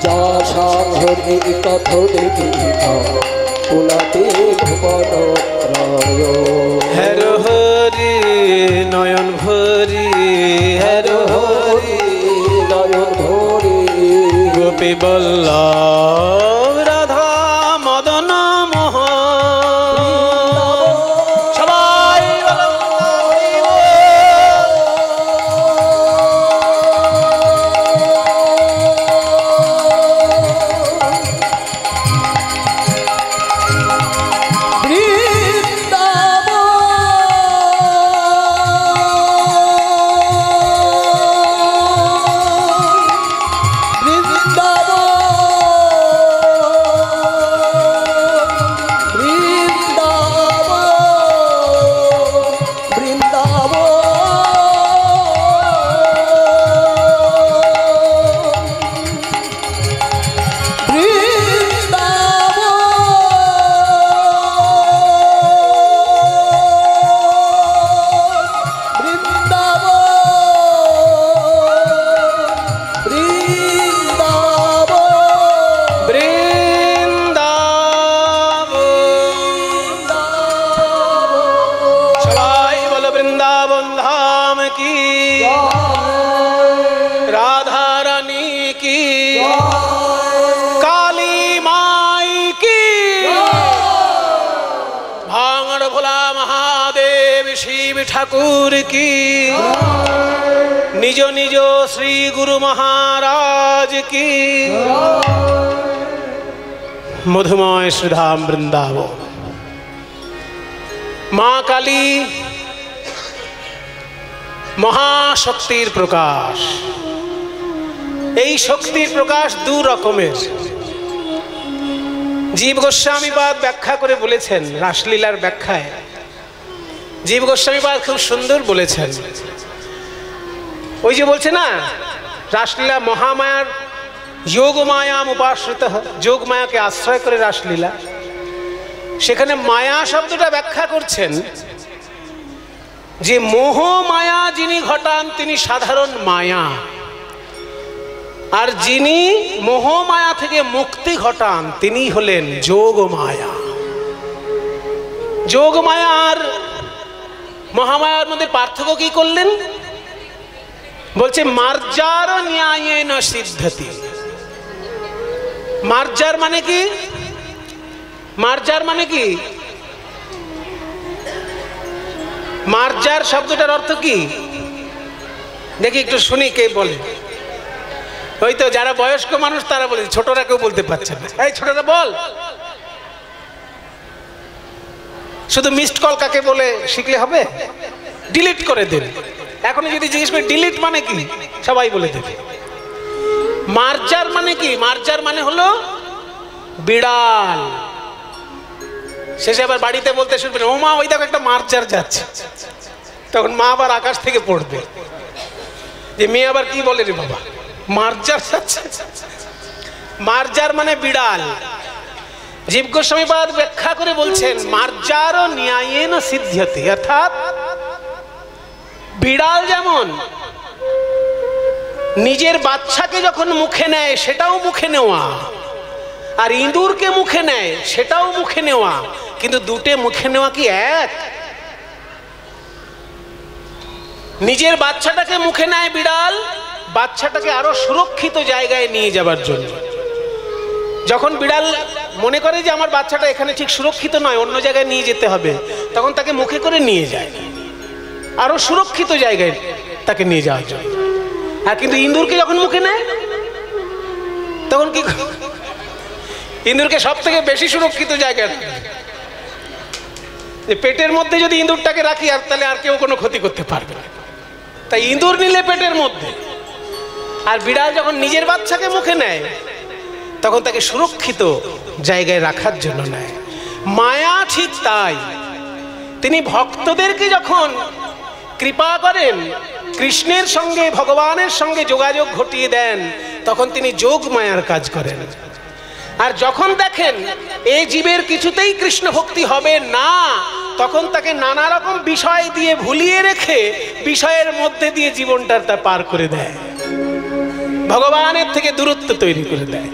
B: যাসাম হরে কথোদিত পুনদে ভুবনত্রয়ম।
A: হর হরি নয়ন ভরি, হর হরি
B: নয়ন ভরি,
A: গোপী বল্লভ রাধা মদন মোহন। সবাই বলো হরি বল। ঠাকুর কি, নিজ নিজ শ্রী গুরু মহারাজ কি। মধুময় শ্রীধাম বৃন্দাবন। মা কালী মহাশক্তির প্রকাশ। এই শক্তির প্রকাশ দু রকমের। জীব গোস্বামীপাদ ব্যাখ্যা করে বলেছেন, রাসলীলার ব্যাখ্যায় জীব গোস্বামীপাদ খুব সুন্দর বলেছেন। ওই যে বলছে না, রাসলীলা মহামায়ার যোগ মায়াম উপাশ্রিত, যোগ মায়াকে আশ্রয় করে রাসলীলা। সেখানে মায়া শব্দটা ব্যাখ্যা করছেন যে মোহ মায়া যিনি ঘটান তিনি সাধারণ মায়া, আর যিনি মোহ মায়া থেকে মুক্তি ঘটান তিনি হলেন যোগ মায়া। যোগ মায়া আর মহামায়ার মধ্যে পার্থক্য কি করলেন? বলছে মার্জার ন্যায়েন সিদ্ধতি। মার্জার মানে কি? মার্জার মানে কি? মার্জার শব্দটার অর্থ কি দেখি একটু শুনি, কে বলে? ওই তো যারা বয়স্ক মানুষ তারা বলে, ছোটরা কেউ বলতে পারছে না। এই ছোটরা বল। শুধু মিসড কল কাকে বলে শিখলে হবে? ডিলিট করে দেন। এখন যদি জিজ্ঞেস করি ডিলিট মানে কি, সবাই বলে দেবে। মার্জার মানে কি? মার্জার মানে হলো বিড়াল। শেষে আবার বাড়িতে বলতে শুনবেন, ও মা ওই দেখো একটা মার্জার যাচ্ছে। তখন মা আবার আকাশ থেকে পড়বে যে মেয়ে আবার কি বলে রে বাবা, মার্জার যাচ্ছে। মার্জার মানে বিড়াল। জীব গোস্বামীপাদ ব্যাখ্যা করে বলছেন মার্জার ন্যায়েন সিদ্ধ্যতি, অর্থাৎ বিড়াল যেমন নিজের বাচ্চাকে যখন মুখে নেয় সেটাও মুখে নেওয়া, আর ইঁদুরকে মুখে নেয় সেটাও মুখে নেওয়া, কিন্তু দুটো মুখে নেওয়া কি এক? নিজের বাচ্চাটাকে মুখে নেয় বিড়াল, বাচ্চাটাকে আরো সুরক্ষিত জায়গায় নিয়ে যাবার জন্য। যখন বিড়াল মনে করে যে আমার বাচ্চাটা এখানে ঠিক সুরক্ষিত নয়, অন্য জায়গায় নিয়ে যেতে হবে, তখন তাকে মুখে করে নিয়ে যায় আরো সুরক্ষিত জায়গায় তাকে নিয়ে যাওয়ার জন্য। আর কিন্তু ইঁদুরকে যখন মুখে নেয় তখন কি ইঁদুরকে সব থেকে বেশি সুরক্ষিত জায়গায়, যে পেটের মধ্যে যদি ইঁদুরটাকে রাখি আর তাহলে আর কেউ কোনো ক্ষতি করতে পারবে না। তাই ইঁদুর নিলে পেটের মধ্যে, আর বিড়াল যখন নিজের বাচ্চাকে মুখে নেয় তখন তাকে সুরক্ষিত জায়গায় রাখার জন্য নেয়। মায়া ঠিক তাই, তিনি ভক্তদেরকে যখন কৃপা করেন, কৃষ্ণের সঙ্গে ভগবানের সঙ্গে যোগাযোগ ঘটিয়ে দেন, তখন তিনি যোগ মায়ার কাজ করেন। আর যখন দেখেন এই জীবের কিছুতেই কৃষ্ণ ভক্তি হবে না, তখন তাকে নানা রকম বিষয় দিয়ে ভুলিয়ে রেখে বিষয়ের মধ্যে দিয়ে জীবনটা তা পার করে দেয়, ভগবানের থেকে দূরত্ব তৈরি করে দেয়।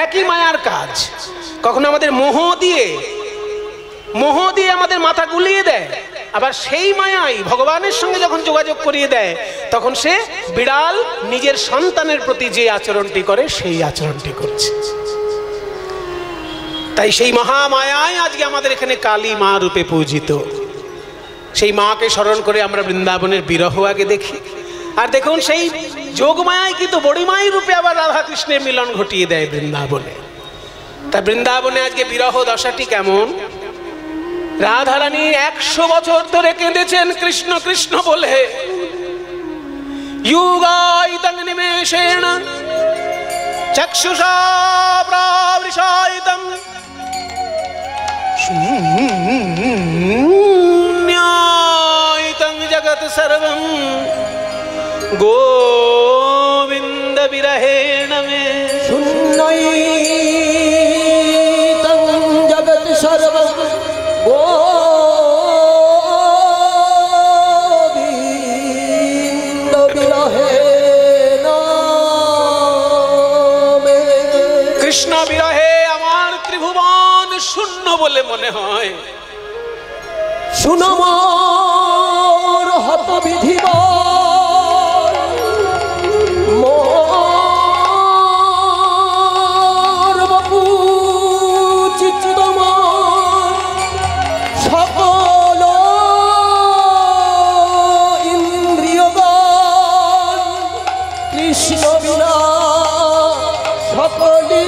A: একই মায়ার কাজ। কখনো আমাদের মোহ দিয়ে আমাদের মাথা গুলিয়ে দেয়, আবার সেই মায়াই ভগবানের সঙ্গে যখন যোগাযোগ করিয়ে দেয় তখন সে বিড়াল নিজের সন্তানের প্রতি যে আচরণটি করে সেই আচরণটি করছে। তাই সেই মহামায়াই আজকে আমাদের এখানে কালী মা রূপে পূজিত। সেই মাকে স্মরণ করে আমরা বৃন্দাবনের বিরহ আগে দেখি, আর দেখুন সেই যোগমায়াই কিন্তু বড়িমাই রূপে আবার রাধা কৃষ্ণের মিলন ঘটিয়ে দেয় বৃন্দাবনে। তা বৃন্দাবনে আজকে বিরহ দশাটি কেমন? রাধারানী 100 বছর ধরে কেঁদেছেন কৃষ্ণ কৃষ্ণ বলে। যুগায়িতং নিমেষেণ চক্ষুষা প্রাবৃষায়িতং শূন্যায়িতং জগৎ সর্বং গোবিন্দ বিরহেণ মে।
B: শূন্যায়িতং জগৎ সর্বং গোবিন্দ বিরহেণ মে।
A: কৃষ্ণ বিরহে আমার ত্রিভুবন শূন্য বলে মনে হয়।
B: শুনো মোর হত বিধিব মোর বপু চিত্তম সকল ইন্দ্রিয়গণ কৃষ্ণ বিনা সকলি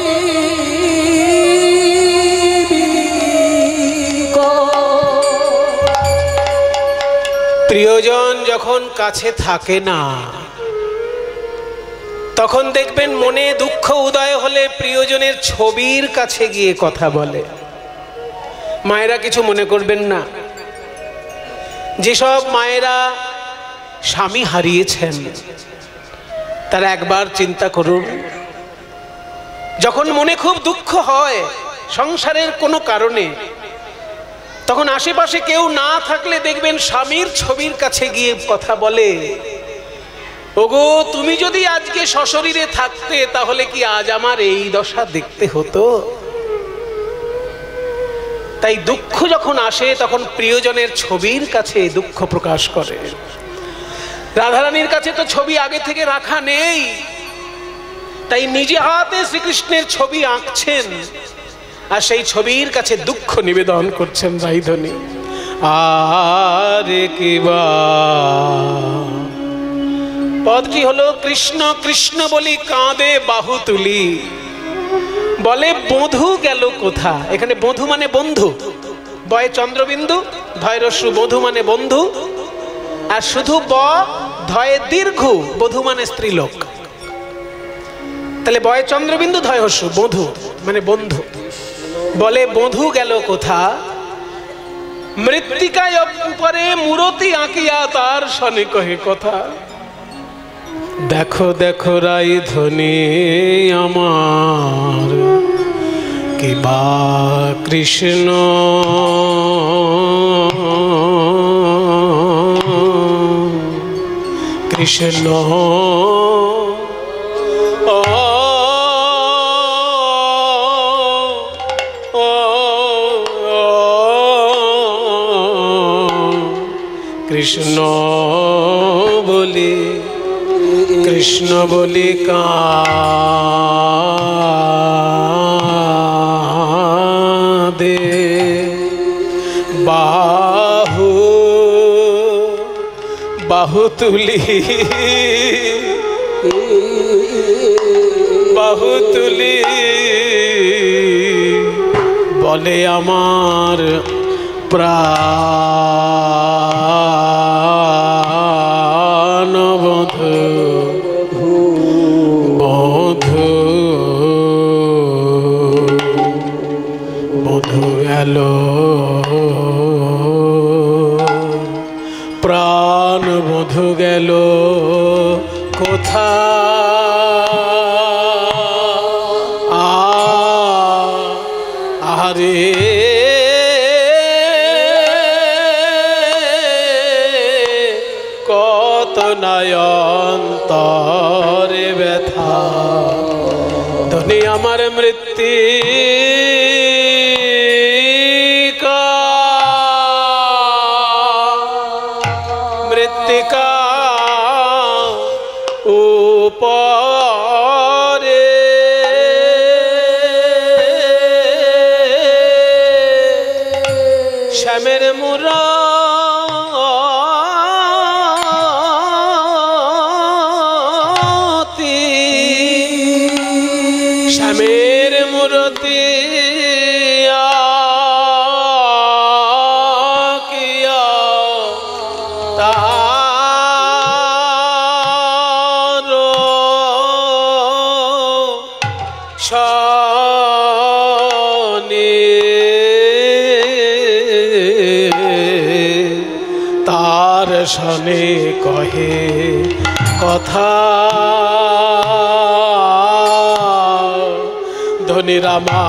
A: প্রিয়জন যখন কাছে থাকে না তখন দেখবেন মনে দুঃখ উদয় হলে প্রিয়জনের ছবির কাছে গিয়ে কথা বলে। মায়েরা কিছু মনে করবেন না, যেসব মায়েরা স্বামী হারিয়েছেন তারা একবার চিন্তা করুন, যখন মনে খুব দুঃখ হয় সংসারের কোনো কারণে, তখন আশেপাশে কেউ না থাকলে দেখবেন স্বামীর ছবির কাছে গিয়ে কথা বলে, ওগো তুমি যদি আজকে সশরীরে থাকতে তাহলে কি আজ আমার এই দশা দেখতে হতো। তাই দুঃখ যখন আসে তখন প্রিয়জনের ছবির কাছে দুঃখ প্রকাশ করে। রাধারানীর কাছে তো ছবি আগে থেকে রাখা নেই, তাই নিজে হাতে শ্রীকৃষ্ণের ছবি আঁকছেন আর সেই ছবির কাছে দুঃখ নিবেদন করছেন রাইধনী। আরে কিবা পদটি হলো কৃষ্ণ কৃষ্ণ বলি কাঁদে বাহু তুলি, বলে বধূ গেল কোথা। এখানে বধূ মানে বন্ধু, বয়ে চন্দ্রবিন্দু ধয় রস্যু, বধূ মানে বন্ধু, আর শুধু ব ধয়ে দীর্ঘ, বধূ মানে স্ত্রীলোক। তাহলে বয়ে চন্দ্রবিন্দু ধয় হস্যু, বধূ মানে বন্ধু। বলে বধূ গেল কোথা, মৃত্তিকায় উপরে মূরতি আঁকিয়া তার শনে কহে কথা। দেখো দেখো রাইধনী আমার কিবা কৃষ্ণ, কৃষ্ণ কৃষ্ণ বলি, কৃষ্ণ বলি কাঁদে বাহু বাহু তুলি। বাহু তুলি বলে আমার প্রাণ বধূ বধূ বধূ এলো প্রাণ বধূ গেল কোথা আরে কত নয়ন্তরে ব্যথা ধনী আমার মৃত্যু মৃত্তিকা উপরে শ্যামের মূরতি শ্যামের মূরতি আকিয়া তার শনি তার শনি কহে কথা ধনী রামার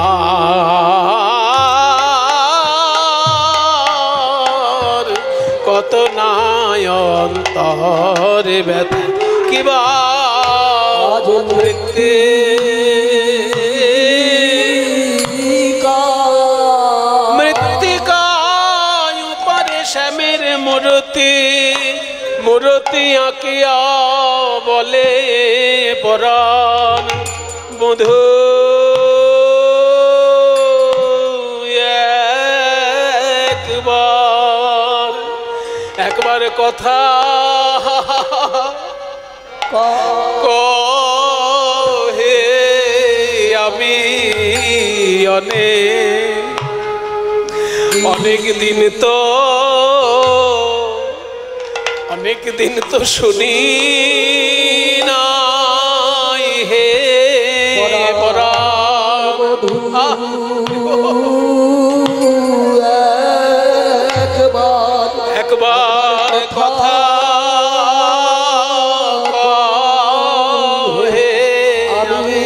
A: কত নায়ন্তরে ব্যথা কিবা মৃত্তিকায় উপরে শ্যামের মূর্তি মূর্তি আঁকিয়া বলে পরাণ বধূ একবার কথা কহে আমি অনেক দিন তো শুনি নাই হে পরাণ একবার কথা কহে আমি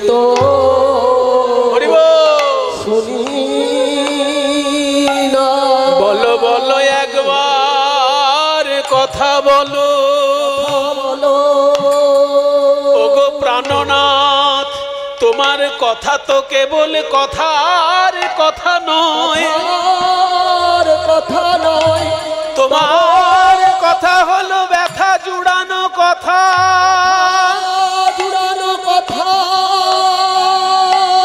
B: তো
A: শুনি না বলো বলো একবার কথা বলো ওগো প্রাণনাথ তোমার কথা তো কেবল কথার কথা নয় তোমার কথা হলো ব্যথা জুড়ানো কথা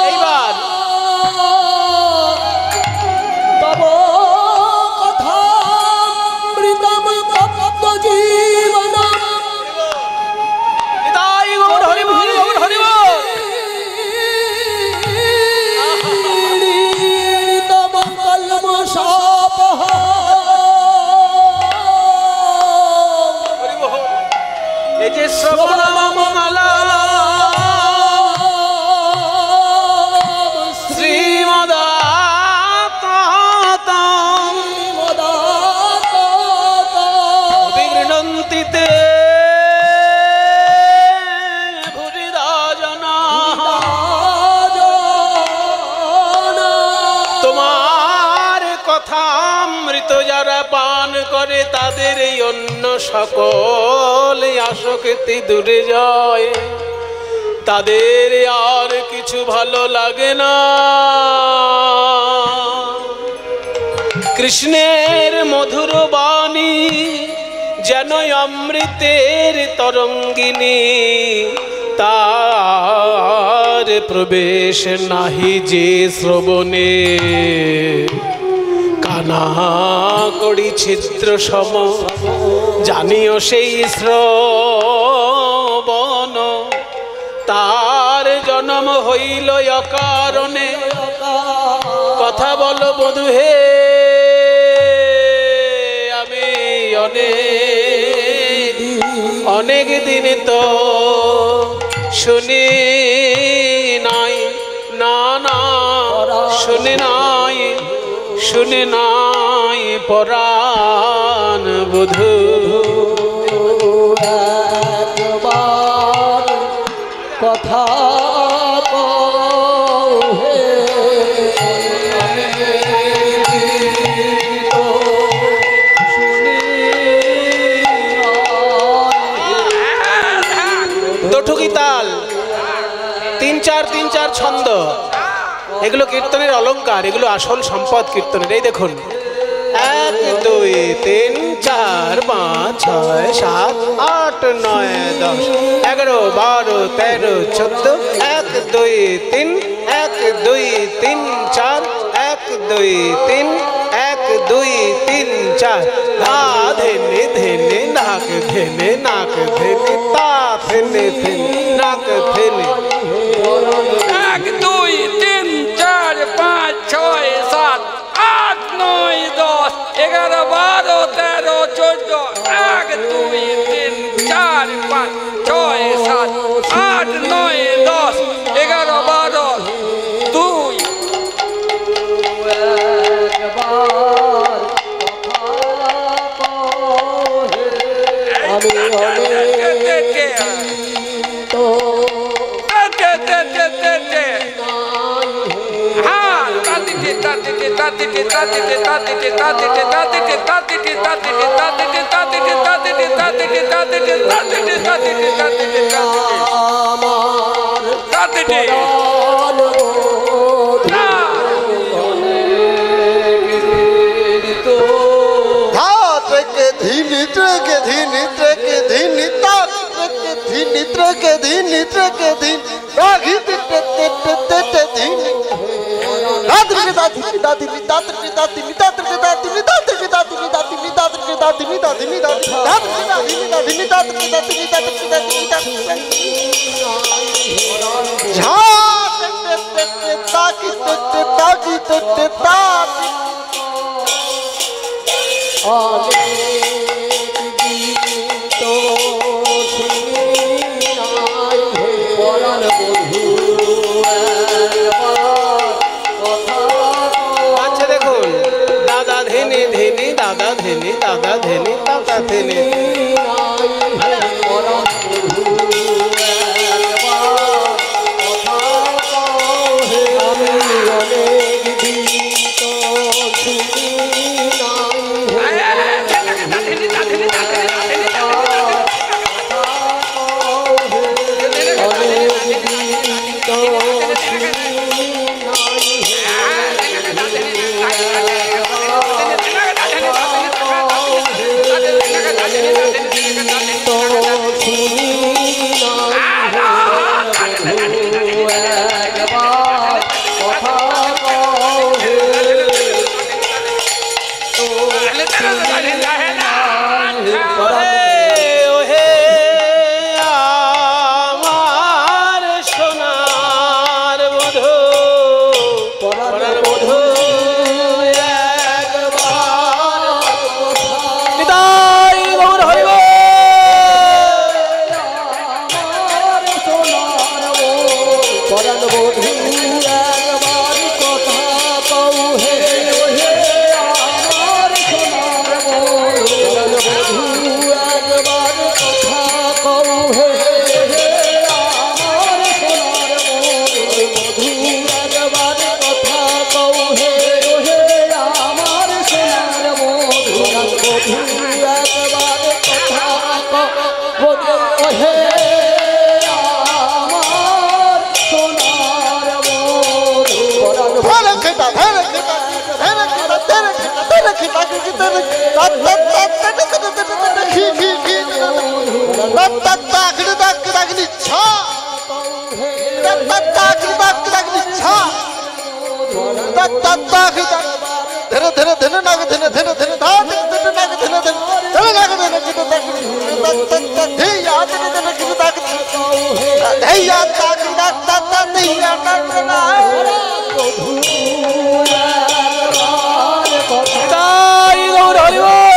A: এইবার
B: তব কথা মৃতম তপ্ত জীবন
A: নিতাই গৌর হরি বল গৌর হরি বল এই যে শ্রবণ মালা বিগৃণন্তিতে তোমার কথা অমৃত যারা পান করে তাদের এই অন্য সকল আসক্তি দূরে যায় তাদের আর কিছু ভালো লাগে না কৃষ্ণের মধুর বাণী যেন অমৃতের তরঙ্গিনী তার প্রবেশ নাহি যে শ্রবণে টানা করি ছিদ্র সম জানিও সেই শ্রবণ তার জন্ম হইল অকারণে কথা বলো বধূ হে আমি অনেক দিন তো শুনি নাই না না শুনি নাই পরাণ বধূ
B: একবার কথা
A: দোঠকি তাল তিন চার ছন্দ এগুলো কীর্তনের অলংকার এগুলো আসল সম্পদ কীর্তনের এই দেখুন 1 2 3 4 5 6 7 8 9 10 11 12 13 14 1 2 3 1 2 3 4 1 2 3 1 2 3 4 ধা ধেনে ধেনে নাক ধেনে তা ধেনে নাক ধেনে
C: 1 2 3 4 5 6 7 8 9 10 11 12 13 14 1 2 3 4 5 6 7 8 9 10 11 12 2
A: আচ্ছা দেখুন দাদা ধেনে ধেনে দাদা ধেনে দাদা ধেনে দাদা ধেনে
D: ধরে ধরে ধরে নাগ ধরে ধরে ধরে ধা ধরে ধরে নাগ ধরে ধরে ধরে নাগ ধরে কিটো তাক ধিয়া ধরে ধরে কিটো তাক ধিয়া তাক তাক তাক ধিয়া তাক
B: তাই গৌর হরি বল।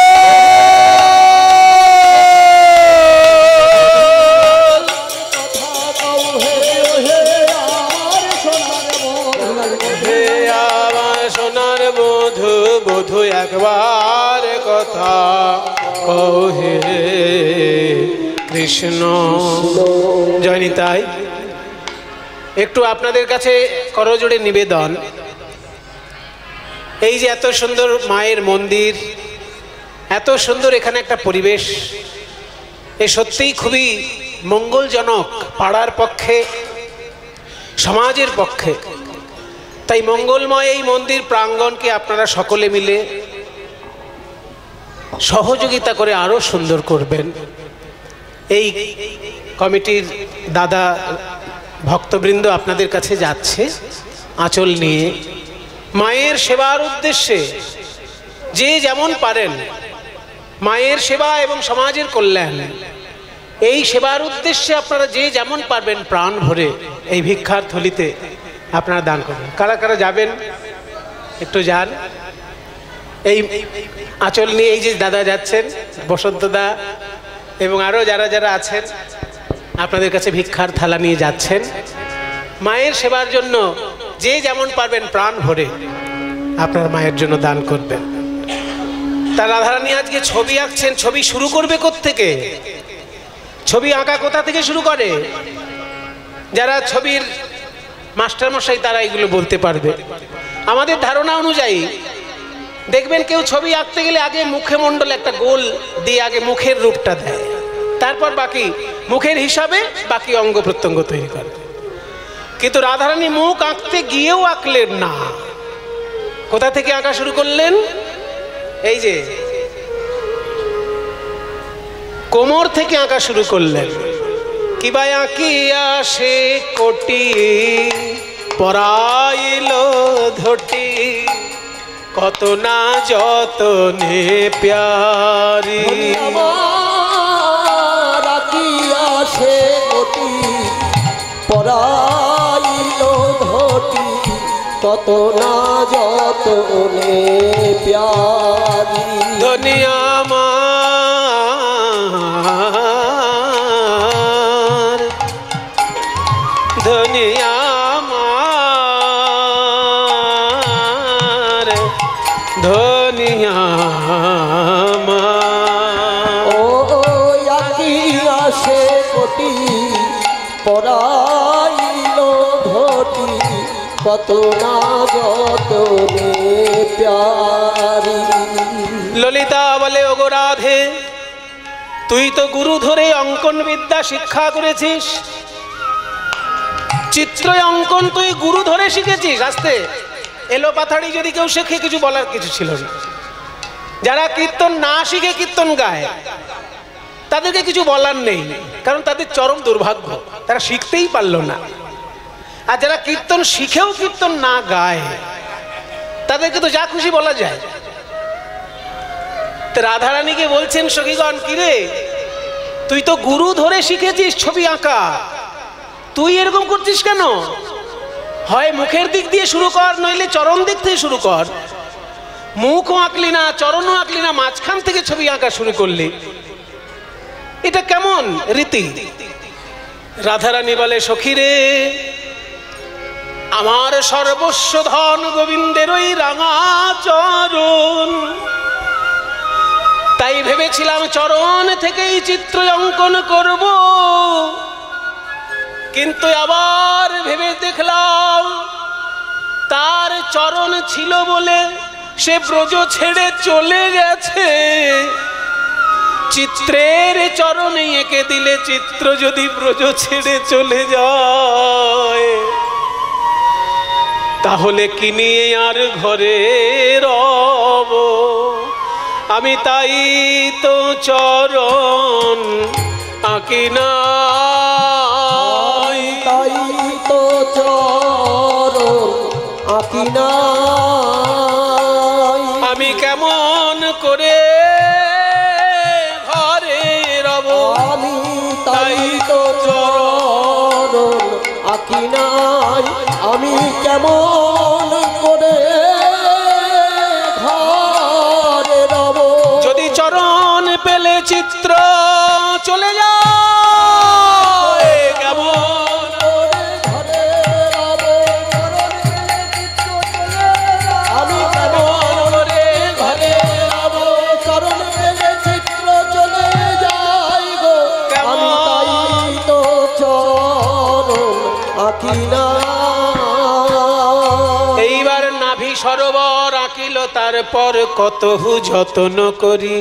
A: হে আমার সোনার বধূ বধূ একবার কথা কও হে কৃষ্ণ। জয় নিতাই। একটু আপনাদের কাছে করজোড়ে নিবেদন, এই যে এত সুন্দর মায়ের মন্দির, এত সুন্দর এখানে একটা পরিবেশ, এ সত্যিই খুবই মঙ্গলজনক পাড়ার পক্ষে, সমাজের পক্ষে। তাই মঙ্গলময় এই মন্দির প্রাঙ্গণকে আপনারা সকলে মিলে সহযোগিতা করে আরো সুন্দর করবেন। এই কমিটির দাদা ভক্তবৃন্দ আপনাদের কাছে যাচ্ছে আঁচল নিয়ে মায়ের সেবার উদ্দেশ্যে, যে যেমন পারেন মায়ের সেবা এবং সমাজের কল্যাণ, এই সেবার উদ্দেশ্যে আপনারা যে যেমন পারবেন প্রাণ ভরে এই ভিক্ষার থলিতে আপনারা দান করবেন। কারা কারা যাবেন একটু যান। এই আঁচল নিয়ে এই যে দাদা যাচ্ছেন, বসন্ত দা এবং আরও যারা যারা আছেন আপনাদের কাছে ভিক্ষার থালা নিয়ে যাচ্ছেন। মায়ের সেবার জন্য যে যেমন পারবেন প্রাণ ভরে আপনারা মায়ের জন্য দান করবেন। তা রাধারানী আজকে ছবি আঁকছেন, ছবি শুরু করবে কোত্থেকে? ছবি আঁকা কোথা থেকে শুরু করে? যারা ছবির মাস্টারমশাই তারা এগুলো বলতে পারবে। আমাদের ধারণা অনুযায়ী দেখবেন কেউ ছবি আঁকতে গেলে আগে মুখে মণ্ডল একটা গোল দিয়ে আগে মুখের রূপটা দেয়, তারপর বাকি মুখের হিসাবে বাকি অঙ্গ প্রত্যঙ্গ তৈরি করে। কিন্তু রাধারানী মুখ আঁকতে গিয়েও আঁকলেন না, কোথা থেকে আঁকা শুরু করলেন? এই যে কোমর থেকে আঁকা শুরু করলেন। কিবা আঁকিয়া সে কোটি পরাইল ধটি, কত না যতনে প্যারি।
B: আমার আঁকিয়া সে কোটি পরাইল ধটি, কত না যতনে প্যারি।
A: দুনিয়া আমার, দুনিয়া আমার, দুনিয়া আমার।
B: ও আঁকিয়া সে কোটি পরাইল ধটি, কত না যতনে প্যারি।
A: ললিতা বলে, ওগো রাধে, তুই তো গুরু ধরে অঙ্কন বিদ্যা শিক্ষা করেছিস, চিত্র অঙ্কন তুই গুরু ধরে শিখেছিস। আস্তে এলো পাথাড়ি যদি কেউ শেখে কিছু বলার কিছু ছিল না। যারা কীর্তন না শিখে কীর্তন গায় তাদেরকে কিছু বলার নেই, কারণ তাদের চরম দুর্ভাগ্য, তারা শিখতেই পারলো না। আর যারা কীর্তন শিখেও কীর্তন না গায় তাদেরকে তো যা খুশি বলা যায়। রাধারানীকে বলছেন, সখীগণ কিরে, তুই তো গুরু ধরে শিখেছিস ছবি আঁকা, তুই এরকম করছিস কেন? হয় মুখের দিক দিয়ে শুরু কর, নইলে চরণ দিক থেকে শুরু কর। মুখও আঁকলি না, চরণও আঁকলি না, মাঝখান থেকে ছবি আঁকা শুরু করলি, এটা কেমন রীতি? রাধারানী বলে, সখী রে, আমার সর্বস্ব ধন গোবিন্দের ওই রাঙা চরণ, তাই ভেবেছিলাম চরণ থেকেই চিত্র অঙ্কন করব, কিন্তু আবার ভেবে দেখলাম তার চরণ ছিল বলে সে ব্রজ ছেড়ে চলে গেছে। চিত্রের চরণে এঁকে দিলে চিত্র যদি ব্রজ ছেড়ে চলে যায়, তাহলে কি নিয়ে আর ঘরে রব? আমি তাই তো চরণ আঁকি নাই,
B: তাই তো চরণ আঁকি নাই। আঁকি নাই আমি কেমন করে ঘরে রব।
A: যদি চরণ পেলে চিত্র চলে যায় কেমন
B: ঘরে রব, আমি কেমন করে ঘরে রব, চরণ পেলে চিত্র চলে যাই গো, আমি তাই তো চরণ আঁকি না।
A: এইবার নাভি সরোবর আঁকিল, তারপর কতহু যত্ন করি।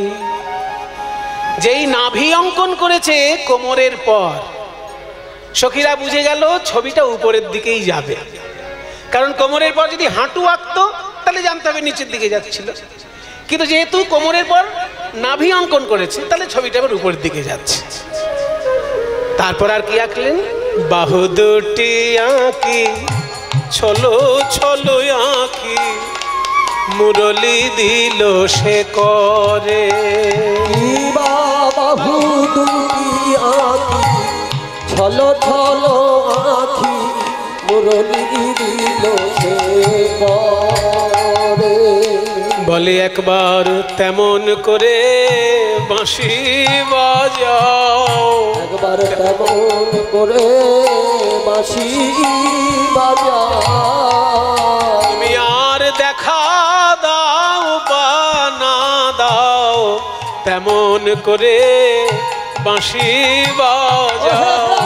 A: যেই নাভি অঙ্কন করেছে কোমরের পর, সখীরা বুঝে গেল ছবিটা উপরের দিকেই যাবে, কারণ কোমরের পর যদি হাঁটু আঁকতো তাহলে জানতে হবে নিচের দিকে যাচ্ছিল, কিন্তু যেহেতু কোমরের পর নাভি অঙ্কন করেছে তাহলে ছবিটা আবার উপরের দিকে যাচ্ছে। তারপর আর কি আঁকলেন? বাহু দুটি আঁকি ছলো ছলো আঁকি, মুরলি দিল সে করে।
B: বাহু দুটি আঁকি ছলো ছলো আঁখি, মুরলি দিল সে করে।
A: বলে একবার তেমন করে বাঁশি বাজাও,
B: একবার তেমন করে বাঁশি বাজাও।
A: তুমি আর দেখা দাও বা না দাও, তেমন করে বাঁশি বাজাও।